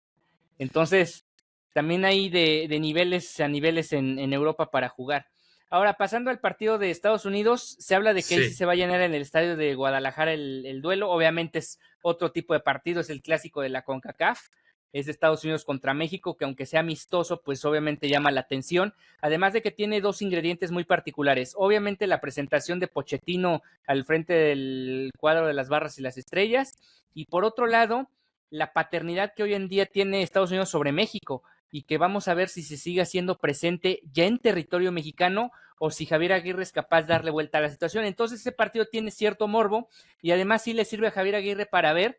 Entonces, también hay de niveles a niveles en Europa para jugar. Ahora, pasando al partido de Estados Unidos, se habla de que ahí sí Sí, se va a llenar en el estadio de Guadalajara el duelo. Obviamente es otro tipo de partido, es el clásico de la CONCACAF. es de Estados Unidos contra México, que aunque sea amistoso, pues obviamente llama la atención, además de que tiene dos ingredientes muy particulares. Obviamente la presentación de Pochettino al frente del cuadro de las barras y las estrellas, y por otro lado, la paternidad que hoy en día tiene Estados Unidos sobre México, y que vamos a ver si se sigue haciendo presente ya en territorio mexicano o si Javier Aguirre es capaz de darle vuelta a la situación. Entonces ese partido tiene cierto morbo y además sí le sirve a Javier Aguirre para ver,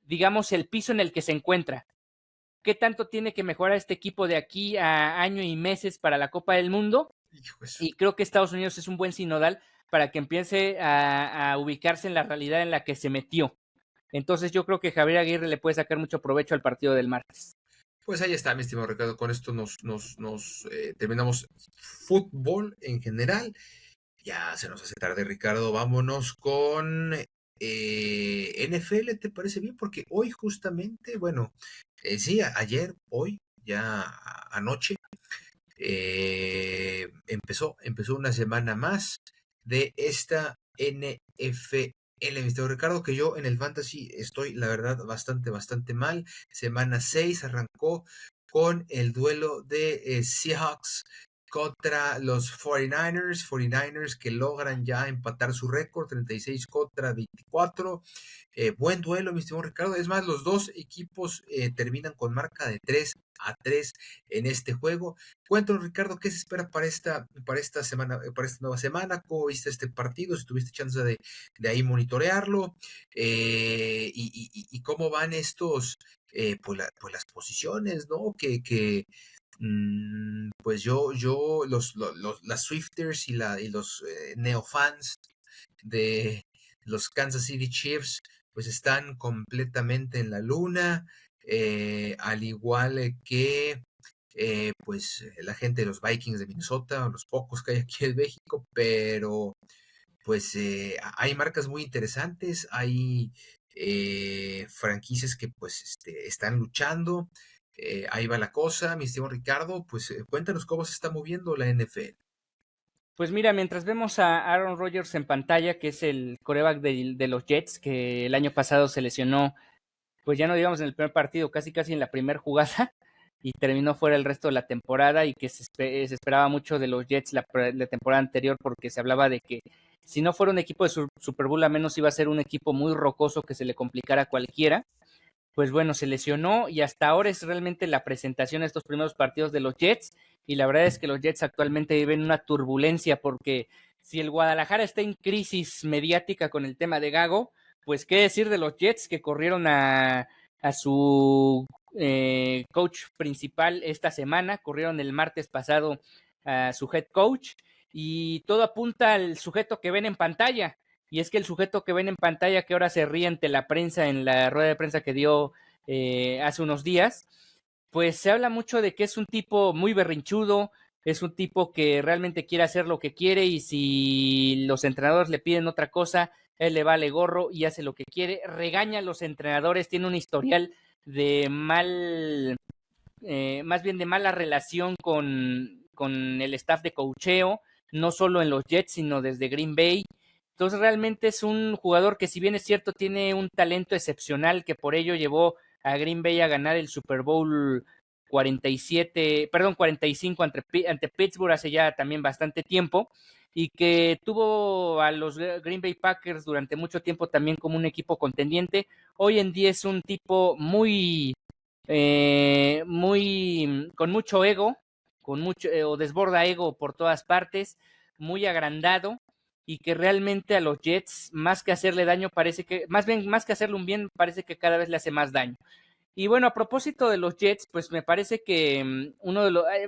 digamos, el piso en el que se encuentra. ¿Qué tanto tiene que mejorar este equipo de aquí a año y meses para la Copa del Mundo? Y creo que Estados Unidos es un buen sinodal para que empiece a ubicarse en la realidad en la que se metió. Entonces yo creo que Javier Aguirre le puede sacar mucho provecho al partido del martes. Pues ahí está, mi estimado Ricardo. Con esto nos terminamos fútbol en general. Ya se nos hace tarde, Ricardo. Vámonos con NFL, ¿te parece bien? Porque hoy justamente, bueno, sí, ayer, hoy, ya anoche, empezó una semana más de esta NFL, mi estimado Ricardo, que yo en el Fantasy estoy, la verdad, bastante mal. Semana 6 arrancó con el duelo de Seahawks contra los 49ers que logran ya empatar su récord, 36 contra 24. Buen duelo, mi estimado Ricardo. Es más, los dos equipos terminan con marca de 3-3 en este juego. Cuéntanos, Ricardo, ¿qué se espera para esta semana, para esta nueva semana? ¿Cómo viste este partido? Si tuviste chance de ahí monitorearlo. Y cómo van estos, pues las posiciones, ¿no? Pues las Swifters y los neofans de los Kansas City Chiefs, pues están completamente en la luna, al igual que pues la gente de los Vikings de Minnesota, los pocos que hay aquí en México, pero pues hay marcas muy interesantes, hay franquicias que pues están luchando, ahí va la cosa, mi estimado Ricardo, pues cuéntanos cómo se está moviendo la NFL. Pues mira, mientras vemos a Aaron Rodgers en pantalla, que es el quarterback de los Jets, que el año pasado se lesionó, pues ya no digamos en el primer partido, casi en la primera jugada, y terminó fuera el resto de la temporada, y que se esperaba mucho de los Jets la temporada anterior, porque se hablaba de que si no fuera un equipo de Super Bowl, al menos iba a ser un equipo muy rocoso que se le complicara a cualquiera. Pues bueno, se lesionó y hasta ahora es realmente la presentación de estos primeros partidos de los Jets, y la verdad es que los Jets actualmente viven una turbulencia, porque si el Guadalajara está en crisis mediática con el tema de Gago, pues qué decir de los Jets, que corrieron a su coach principal esta semana, corrieron el martes pasado a su head coach, y todo apunta al sujeto que ven en pantalla. Y es que el sujeto que ven en pantalla, que ahora se ríe ante la prensa en la rueda de prensa que dio hace unos días, pues se habla mucho de que es un tipo muy berrinchudo, es un tipo que realmente quiere hacer lo que quiere, y si los entrenadores le piden otra cosa, él le vale gorro y hace lo que quiere, regaña a los entrenadores, tiene un historial de más bien de mala relación con el staff de coacheo, no solo en los Jets, sino desde Green Bay. Entonces realmente es un jugador que, si bien es cierto, tiene un talento excepcional, que por ello llevó a Green Bay a ganar el Super Bowl 45 ante Pittsburgh hace ya también bastante tiempo, y que tuvo a los Green Bay Packers durante mucho tiempo también como un equipo contendiente. Hoy en día es un tipo con mucho ego, con mucho o desborda ego por todas partes, muy agrandado, y que realmente a los Jets, más que hacerle daño, parece que, más que hacerle un bien, parece que cada vez le hace más daño. Y bueno, a propósito de los Jets, pues me parece que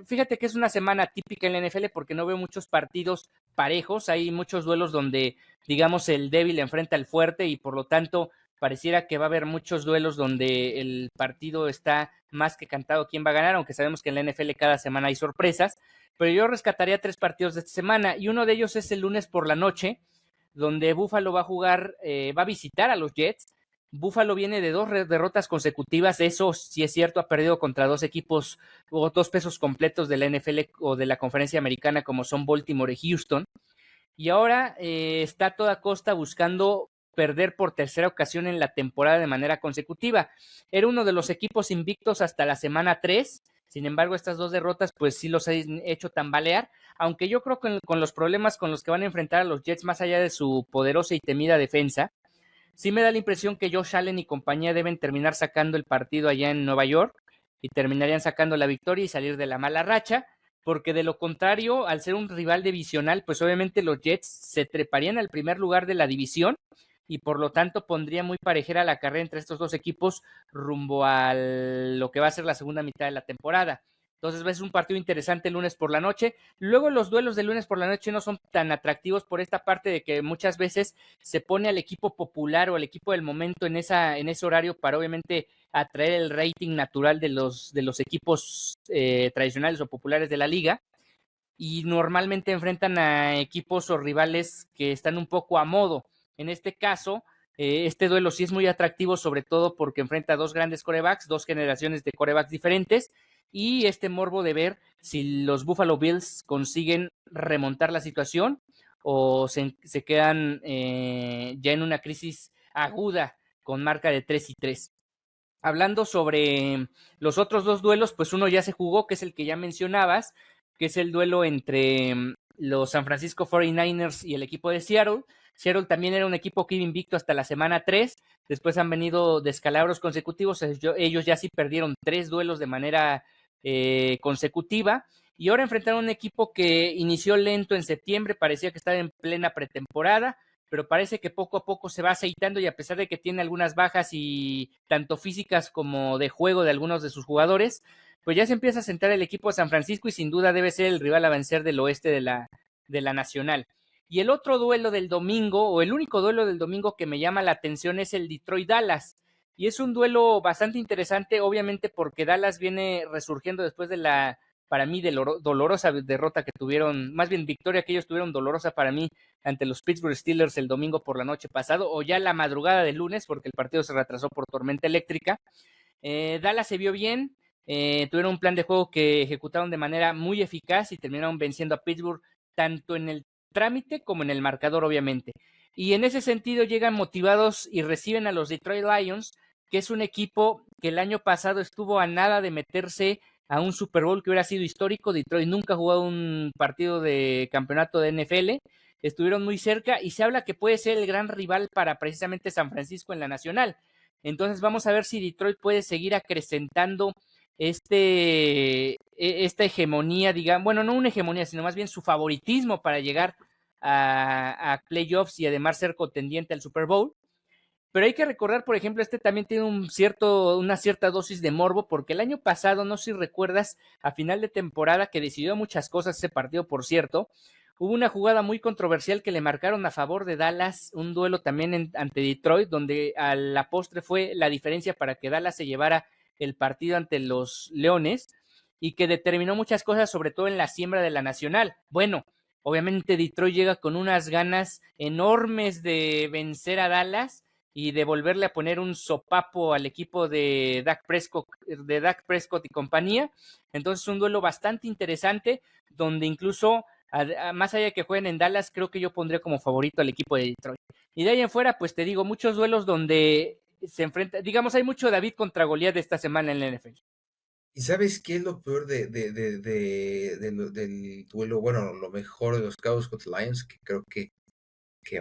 fíjate que es una semana típica en la NFL, porque no veo muchos partidos parejos, hay muchos duelos donde, digamos, el débil enfrenta al fuerte, y por lo tanto pareciera que va a haber muchos duelos donde el partido está más que cantado quién va a ganar, aunque sabemos que en la NFL cada semana hay sorpresas. Pero yo rescataría 3 partidos de esta semana, y uno de ellos es el lunes por la noche, donde Buffalo va a visitar a los Jets. Buffalo viene de 2 derrotas consecutivas, eso sí es cierto, ha perdido contra 2 equipos o 2 pesos completos de la NFL o de la conferencia americana, como son Baltimore y Houston, y ahora está a toda costa buscando perder por tercera ocasión en la temporada de manera consecutiva. Era uno de los equipos invictos hasta la semana 3. Sin embargo, estas dos derrotas pues sí los han hecho tambalear, aunque yo creo que con los problemas con los que van a enfrentar a los Jets, más allá de su poderosa y temida defensa, sí me da la impresión que Josh Allen y compañía deben terminar sacando el partido allá en Nueva York y terminarían sacando la victoria y salir de la mala racha, porque de lo contrario, al ser un rival divisional, pues obviamente los Jets se treparían al primer lugar de la división y por lo tanto pondría muy parejera la carrera entre estos dos equipos rumbo a lo que va a ser la segunda mitad de la temporada. Entonces ves un partido interesante el lunes por la noche. Luego los duelos de lunes por la noche no son tan atractivos por esta parte de que muchas veces se pone al equipo popular o al equipo del momento en ese horario para obviamente atraer el rating natural de los equipos tradicionales o populares de la liga, y normalmente enfrentan a equipos o rivales que están un poco a modo. En este caso, este duelo sí es muy atractivo, sobre todo porque enfrenta a dos grandes quarterbacks, dos generaciones de quarterbacks diferentes, y este morbo de ver si los Buffalo Bills consiguen remontar la situación o se quedan ya en una crisis aguda con marca de 3-3. Hablando sobre los otros dos duelos, pues uno ya se jugó, que es el que ya mencionabas, que es el duelo entre los San Francisco 49ers y el equipo de Seattle. Seattle también era un equipo que iba invicto hasta la semana 3, después han venido descalabros consecutivos, ellos ya sí perdieron 3 duelos de manera consecutiva, y ahora enfrentaron un equipo que inició lento en septiembre, parecía que estaba en plena pretemporada, pero parece que poco a poco se va aceitando, y a pesar de que tiene algunas bajas y tanto físicas como de juego de algunos de sus jugadores, pues ya se empieza a sentar el equipo de San Francisco y sin duda debe ser el rival a vencer del oeste de la Nacional. Y el otro duelo del domingo, o el único duelo del domingo que me llama la atención, es el Detroit-Dallas. Y es un duelo bastante interesante, obviamente porque Dallas viene resurgiendo después de la, para mí, dolorosa derrota que tuvieron, más bien victoria que ellos tuvieron dolorosa para mí ante los Pittsburgh Steelers el domingo por la noche pasado, o ya la madrugada del lunes, porque el partido se retrasó por tormenta eléctrica. Dallas se vio bien, tuvieron un plan de juego que ejecutaron de manera muy eficaz y terminaron venciendo a Pittsburgh tanto en el trámite como en el marcador, obviamente. Y en ese sentido llegan motivados y reciben a los Detroit Lions, que es un equipo que el año pasado estuvo a nada de meterse a un Super Bowl que hubiera sido histórico. Detroit nunca ha jugado un partido de campeonato de NFL, estuvieron muy cerca y se habla que puede ser el gran rival para precisamente San Francisco en la Nacional. Entonces vamos a ver si Detroit puede seguir acrecentando esta hegemonía, digamos, bueno, no una hegemonía, sino más bien su favoritismo para llegar a playoffs y además ser contendiente al Super Bowl. Pero hay que recordar, por ejemplo, también tiene una cierta dosis de morbo, porque el año pasado, no sé si recuerdas, a final de temporada, que decidió muchas cosas ese partido, por cierto, hubo una jugada muy controversial que le marcaron a favor de Dallas, un duelo también ante Detroit, donde a la postre fue la diferencia para que Dallas se llevara el partido ante los Leones, y que determinó muchas cosas, sobre todo en la siembra de la Nacional. Bueno, obviamente Detroit llega con unas ganas enormes de vencer a Dallas y de volverle a poner un sopapo al equipo de Dak Prescott y compañía. Entonces un duelo bastante interesante, donde incluso más allá de que jueguen en Dallas, creo que yo pondría como favorito al equipo de Detroit. Y de ahí en fuera, pues te digo, muchos duelos donde se enfrenta, digamos, hay mucho David contra Goliat de esta semana en la NFL. ¿Y sabes qué es lo peor del duelo? Bueno, lo mejor de los Cowboys contra Lions, que creo que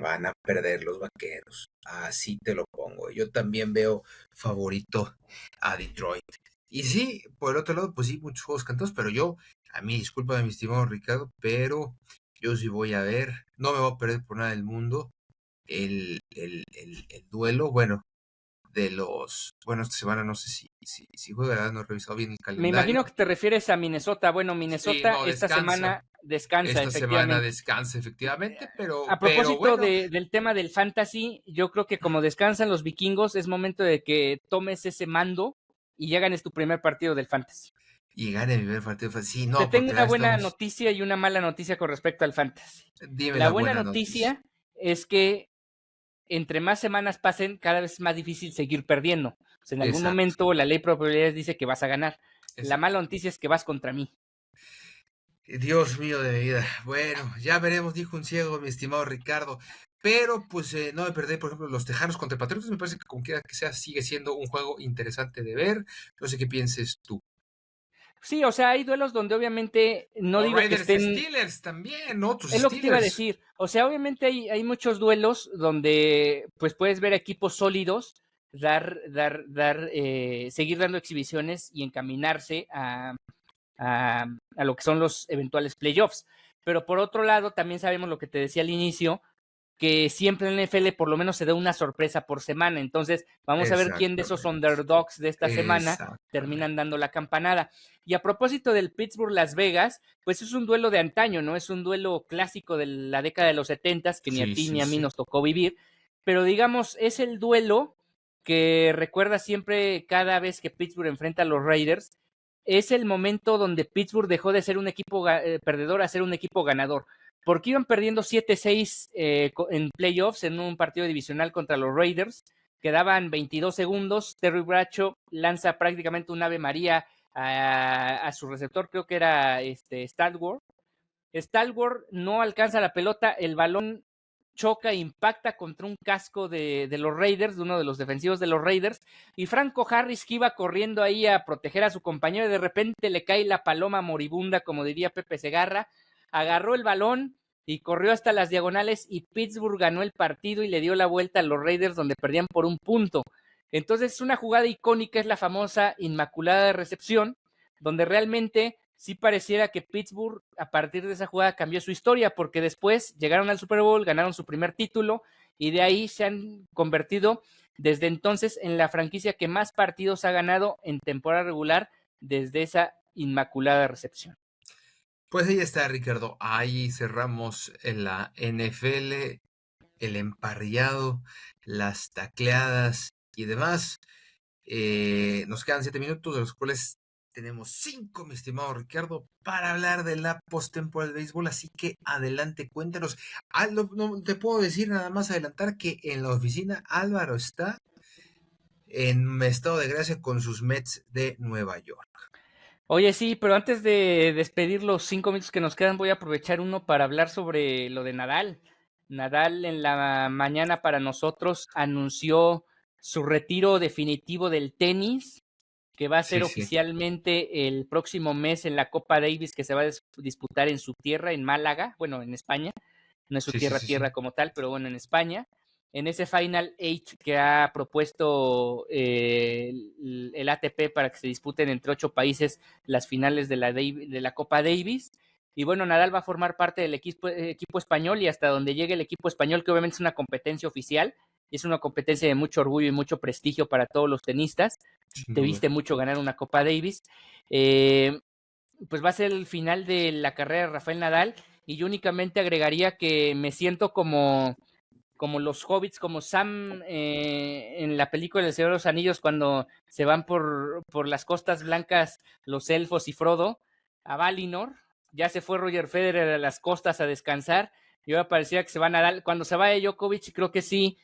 van a perder los Vaqueros. Así te lo pongo. Yo también veo favorito a Detroit. Y sí, por el otro lado, pues sí, muchos juegos cantados, pero a mí, disculpa, mi estimado Ricardo, pero yo sí voy a ver, no me voy a perder por nada del mundo el duelo, bueno, esta semana no sé si juega, no he revisado bien el Me calendario. imagino que te refieres a Minnesota. Bueno, Sí, Minnesota no, esta semana descansa, esta semana efectivamente. descansa, efectivamente, A pero propósito bueno, del tema del fantasy, yo creo que como descansan los vikingos, es momento de que tomes ese mando y ya ganes tu primer partido del fantasy. y gane mi primer partido. Sí, Te no, tengo porque ya una buena estamos. noticia y una mala noticia con respecto al fantasy. Dime La la buena buena noticia. noticia es que entre más semanas pasen, cada vez es más difícil seguir perdiendo. O sea, en algún Exacto, momento la ley de probabilidades dice que vas a ganar. La exacto. mala noticia es que vas contra mí. Dios mío de mi vida. Bueno, ya veremos, dijo un ciego, mi estimado Ricardo. pero pues no me perdí, por ejemplo, los Tejanos contra Patriotas, me parece que como quiera que sea, sigue siendo un juego interesante de ver. No sé qué pienses tú. Sí, o sea, hay duelos donde obviamente no O digo que Raiders estén. Steelers también, ¿no? Tus Es lo que te iba a Steelers. decir. O sea, obviamente hay muchos duelos donde pues puedes ver equipos sólidos seguir dando exhibiciones y encaminarse a lo que son los eventuales playoffs. Pero por otro lado, también sabemos lo que te decía al inicio, que siempre en la NFL por lo menos se da una sorpresa por semana. Entonces, vamos a ver quién de esos Exactamente. underdogs de esta semana terminan Exactamente. dando la campanada. Y a propósito del Pittsburgh-Las Vegas, pues es un duelo de antaño, ¿no? Es un duelo clásico de la década de los 70 que ni a Sí, ti sí, ni a mí sí. nos tocó vivir. Pero digamos, es el duelo que recuerda siempre cada vez que Pittsburgh enfrenta a los Raiders. Es el momento donde Pittsburgh dejó de ser un equipo perdedor a ser un equipo ganador, porque iban perdiendo 7-6 en playoffs en un partido divisional contra los Raiders. Quedaban 22 segundos. Terry Bradshaw lanza prácticamente un Ave María a su receptor, creo que era Stalwart. Stalwart no alcanza la pelota, el balón choca, impacta contra un casco de los Raiders, de uno de los defensivos de los Raiders, y Franco Harris, que iba corriendo ahí a proteger a su compañero, y de repente le cae la paloma moribunda, como diría Pepe Segarra, agarró el balón y corrió hasta las diagonales, y Pittsburgh ganó el partido y le dio la vuelta a los Raiders, donde perdían por un punto. Entonces, una jugada icónica es la famosa Inmaculada de Recepción, donde realmente sí pareciera que Pittsburgh a partir de esa jugada cambió su historia, porque después llegaron al Super Bowl, ganaron su primer título y de ahí se han convertido desde entonces en la franquicia que más partidos ha ganado en temporada regular desde esa inmaculada recepción. Pues ahí está, Ricardo. Ahí cerramos en la NFL, el emparrillado, las tacleadas y demás. Nos quedan 7 minutos, de los cuales tenemos 5, mi estimado Ricardo, para hablar de la postemporada del béisbol. Así que adelante, cuéntanos. No, te puedo decir nada más adelantar que en la oficina Álvaro está en estado de gracia con sus Mets de Nueva York. Oye, sí, pero antes de despedir los 5 minutos que nos quedan, voy a aprovechar uno para hablar sobre lo de Nadal. Nadal en la mañana para nosotros anunció su retiro definitivo del tenis, que va a ser Sí, sí. oficialmente el próximo mes en la Copa Davis, que se va a disputar en su tierra, en Málaga, bueno, en España. No es su Sí, sí, tierra, sí, sí. tierra como tal, pero bueno, en España. En ese Final Eight que ha propuesto el ATP para que se disputen entre 8 países las finales de la Copa Davis. Y bueno, Nadal va a formar parte del equipo español, y hasta donde llegue el equipo español, que obviamente es una competencia oficial, y es una competencia de mucho orgullo y mucho prestigio para todos los tenistas. Sin Te duda. viste mucho ganar una Copa Davis. Eh, pues va a ser el final de la carrera de Rafael Nadal, y yo únicamente agregaría que me siento como los hobbits, como Sam en la película del Señor de los Anillos, cuando se van por las costas blancas los elfos y Frodo a Valinor. Ya se fue Roger Federer a las costas a descansar, y ahora parecía que se van a dar. Cuando se vaya Djokovic, creo que sí,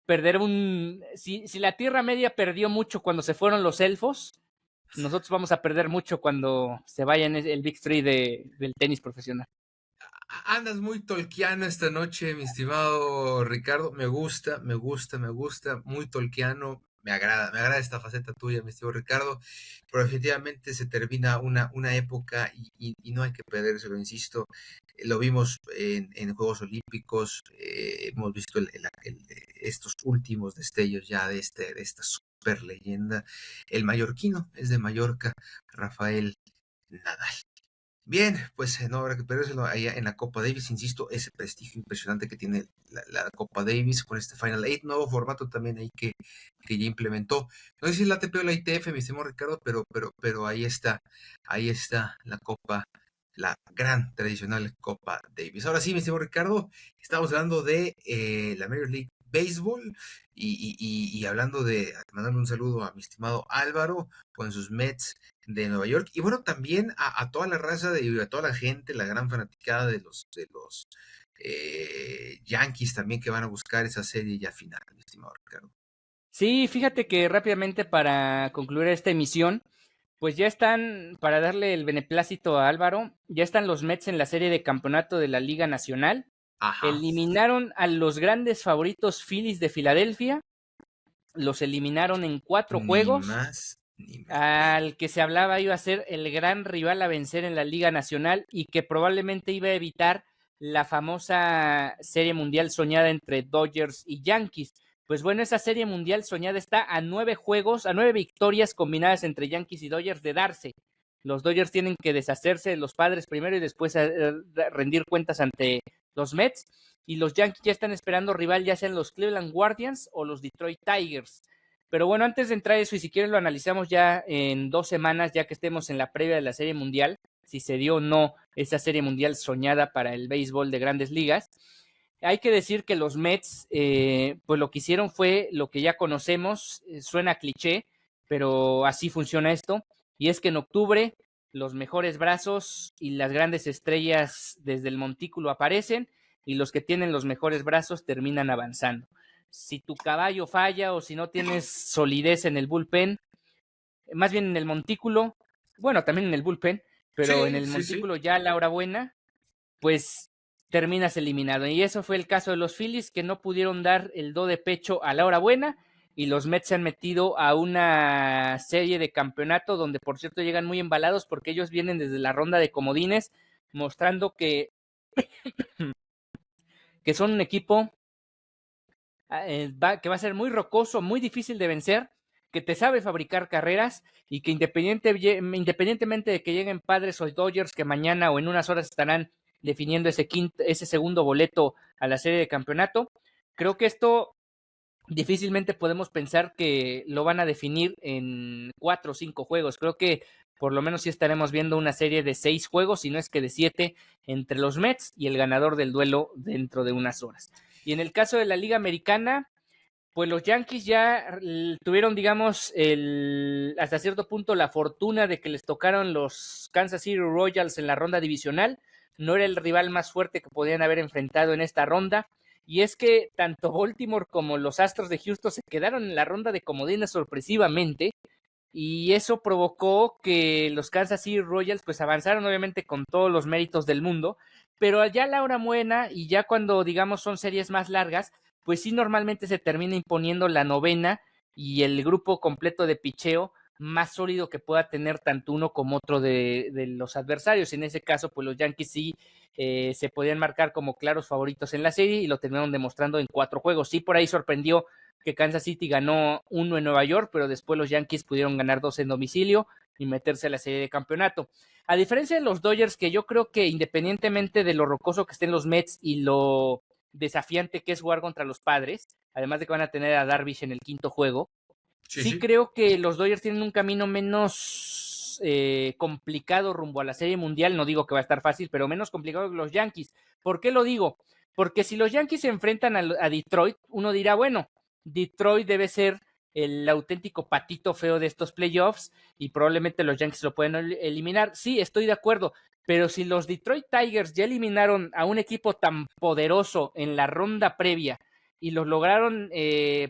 perder si la Tierra Media perdió mucho cuando se fueron los elfos, nosotros vamos a perder mucho cuando se vaya en el Big Three del tenis profesional. Andas muy tolkiano esta noche, mi estimado Ricardo. Me gusta, me gusta, me gusta. Muy tolkiano. Me agrada esta faceta tuya, mi estimado Ricardo. Pero definitivamente se termina una época y no hay que perdérselo, insisto. Lo vimos en Juegos Olímpicos. Hemos visto estos últimos destellos ya de esta super leyenda. El mallorquino es de Mallorca, Rafael Nadal. Bien, pues no habrá que perdérselo allá en la Copa Davis, insisto, ese prestigio impresionante que tiene la Copa Davis con este Final Eight, nuevo formato también ahí que ya implementó. No sé si es la ATP o la ITF, mi estimado Ricardo, pero ahí está la Copa, la gran tradicional Copa Davis. Ahora sí, mi estimado Ricardo, estamos hablando de la Major League Baseball y hablando mandando un saludo a mi estimado Álvaro con sus Mets de Nueva York. Y bueno, también a toda la raza a toda la gente, la gran fanaticada de los Yankees también que van a buscar esa serie ya final, mi estimado Ricardo. Sí, fíjate que rápidamente para concluir esta emisión, pues ya están, para darle el beneplácito a Álvaro, ya están los Mets en la serie de campeonato de la Liga Nacional. Ajá. Eliminaron a los grandes favoritos Phillies de Filadelfia, los eliminaron en 4 Ni juegos. más ni menos. Al que se hablaba iba a ser el gran rival a vencer en la Liga Nacional y que probablemente iba a evitar la famosa Serie Mundial soñada entre Dodgers y Yankees. Pues bueno, esa Serie Mundial soñada está a 9 juegos, a 9 victorias combinadas entre Yankees y Dodgers de darse. Los Dodgers tienen que deshacerse de los Padres primero y después rendir cuentas ante los Mets. Y los Yankees ya están esperando rival, ya sean los Cleveland Guardians o los Detroit Tigers. Pero bueno, antes de entrar a eso, y si quieres lo analizamos ya en 2 semanas, ya que estemos en la previa de la Serie Mundial, si se dio o no esa Serie Mundial soñada para el béisbol de Grandes Ligas. Hay que decir que los Mets, pues lo que hicieron fue lo que ya conocemos, suena cliché, pero así funciona esto, y es que en octubre los mejores brazos y las grandes estrellas desde el montículo aparecen, y los que tienen los mejores brazos terminan avanzando. Si tu caballo falla o si no tienes solidez en el bullpen, más bien en el montículo, bueno, también en el bullpen, pero en Sí, el sí, sí. montículo ya a la hora buena, pues terminas eliminado. Y eso fue el caso de los Phillies, que no pudieron dar el do de pecho a la hora buena, y los Mets se han metido a una serie de campeonato donde, por cierto, llegan muy embalados porque ellos vienen desde la ronda de comodines, mostrando que son un equipo que va a ser muy rocoso, muy difícil de vencer, que te sabe fabricar carreras y que independientemente de que lleguen Padres o Dodgers, que mañana o en unas horas estarán definiendo ese segundo boleto a la serie de campeonato, creo que esto difícilmente podemos pensar que lo van a definir en 4 o 5 juegos. Creo que por lo menos sí estaremos viendo una serie de 6 juegos, si no es que de 7, entre los Mets y el ganador del duelo dentro de unas horas. Y en el caso de la Liga Americana, pues los Yankees ya tuvieron, digamos, hasta cierto punto la fortuna de que les tocaron los Kansas City Royals en la ronda divisional. No era el rival más fuerte que podían haber enfrentado en esta ronda. Y es que tanto Baltimore como los Astros de Houston se quedaron en la ronda de comodines sorpresivamente. Y eso provocó que los Kansas City Royals pues avanzaron obviamente con todos los méritos del mundo, pero ya a la hora buena y ya cuando digamos son series más largas, pues sí normalmente se termina imponiendo la novena y el grupo completo de picheo más sólido que pueda tener tanto uno como otro de los adversarios. En ese caso, pues los Yankees sí se podían marcar como claros favoritos en la serie y lo terminaron demostrando en 4 juegos. Sí, por ahí sorprendió que Kansas City ganó 1 en Nueva York, pero después los Yankees pudieron ganar 2 en domicilio y meterse a la serie de campeonato. A diferencia de los Dodgers, que yo creo que independientemente de lo rocoso que estén los Mets y lo desafiante que es jugar contra los Padres, además de que van a tener a Darvish en el quinto juego, Sí, sí sí. creo que los Dodgers tienen un camino menos complicado rumbo a la Serie Mundial. No digo que va a estar fácil, pero menos complicado que los Yankees. ¿Por qué lo digo? Porque si los Yankees se enfrentan a Detroit, uno dirá, bueno, Detroit debe ser el auténtico patito feo de estos playoffs y probablemente los Yankees lo pueden eliminar. Sí, estoy de acuerdo, pero si los Detroit Tigers ya eliminaron a un equipo tan poderoso en la ronda previa y los lograron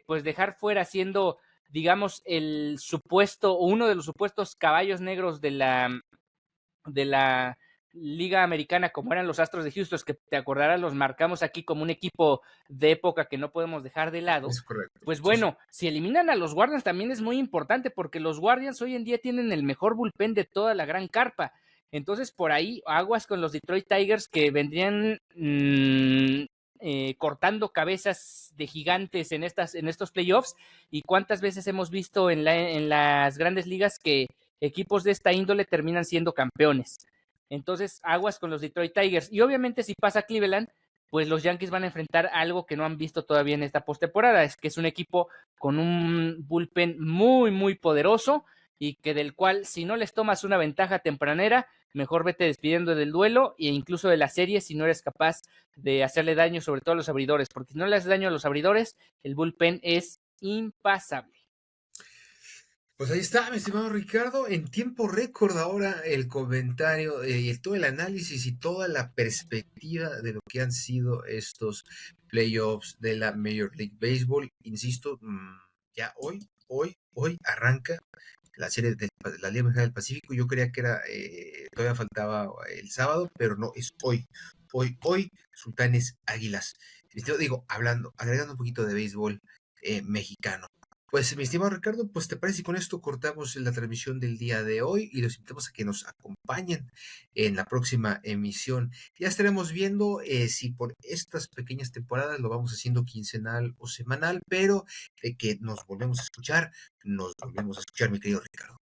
pues dejar fuera siendo digamos, el supuesto, o uno de los supuestos caballos negros de la Liga Americana, como eran los Astros de Houston, que te acordarás, los marcamos aquí como un equipo de época que no podemos dejar de lado. Es correcto. Pues Sí, sí. bueno, si eliminan a los Guardians también es muy importante porque los Guardians hoy en día tienen el mejor bullpen de toda la gran carpa. Entonces, por ahí, aguas con los Detroit Tigers que vendrían cortando cabezas de gigantes en estos playoffs. Y cuántas veces hemos visto en las grandes ligas que equipos de esta índole terminan siendo campeones. Entonces, aguas con los Detroit Tigers. Y obviamente, si pasa Cleveland, pues los Yankees van a enfrentar algo que no han visto todavía en esta postemporada. Es que es un equipo con un bullpen muy, muy poderoso y que del cual, si no les tomas una ventaja tempranera, mejor vete despidiendo del duelo e incluso de la serie si no eres capaz de hacerle daño, sobre todo a los abridores, porque si no le haces daño a los abridores, el bullpen es impasable. Pues ahí está, mi estimado Ricardo, en tiempo récord ahora el comentario y todo el análisis y toda la perspectiva de lo que han sido estos playoffs de la Major League Baseball. Insisto, ya hoy arranca la serie de la Liga Mexicana del Pacífico. Yo creía que era todavía faltaba el sábado, pero no, es hoy. hoy, Sultanes Águilas. Digo, agregando un poquito de béisbol mexicano. Pues, mi estimado Ricardo, pues te parece si con esto cortamos la transmisión del día de hoy y los invitamos a que nos acompañen en la próxima emisión. Ya estaremos viendo si por estas pequeñas temporadas lo vamos haciendo quincenal o semanal, pero de que nos volvemos a escuchar, mi querido Ricardo.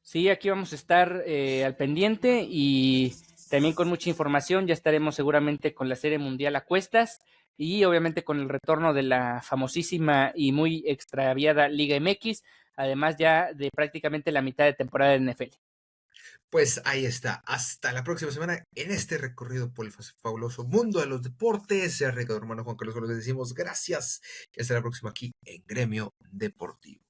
Sí, aquí vamos a estar al pendiente y también con mucha información. Ya estaremos seguramente con la Serie Mundial a cuestas y obviamente con el retorno de la famosísima y muy extraviada Liga MX, además ya de prácticamente la mitad de temporada de NFL. Pues ahí está. Hasta la próxima semana en este recorrido por el fabuloso mundo de los deportes. Ya Ricardo, hermano Juan Carlos, les decimos gracias y hasta la próxima aquí en Gremio Deportivo.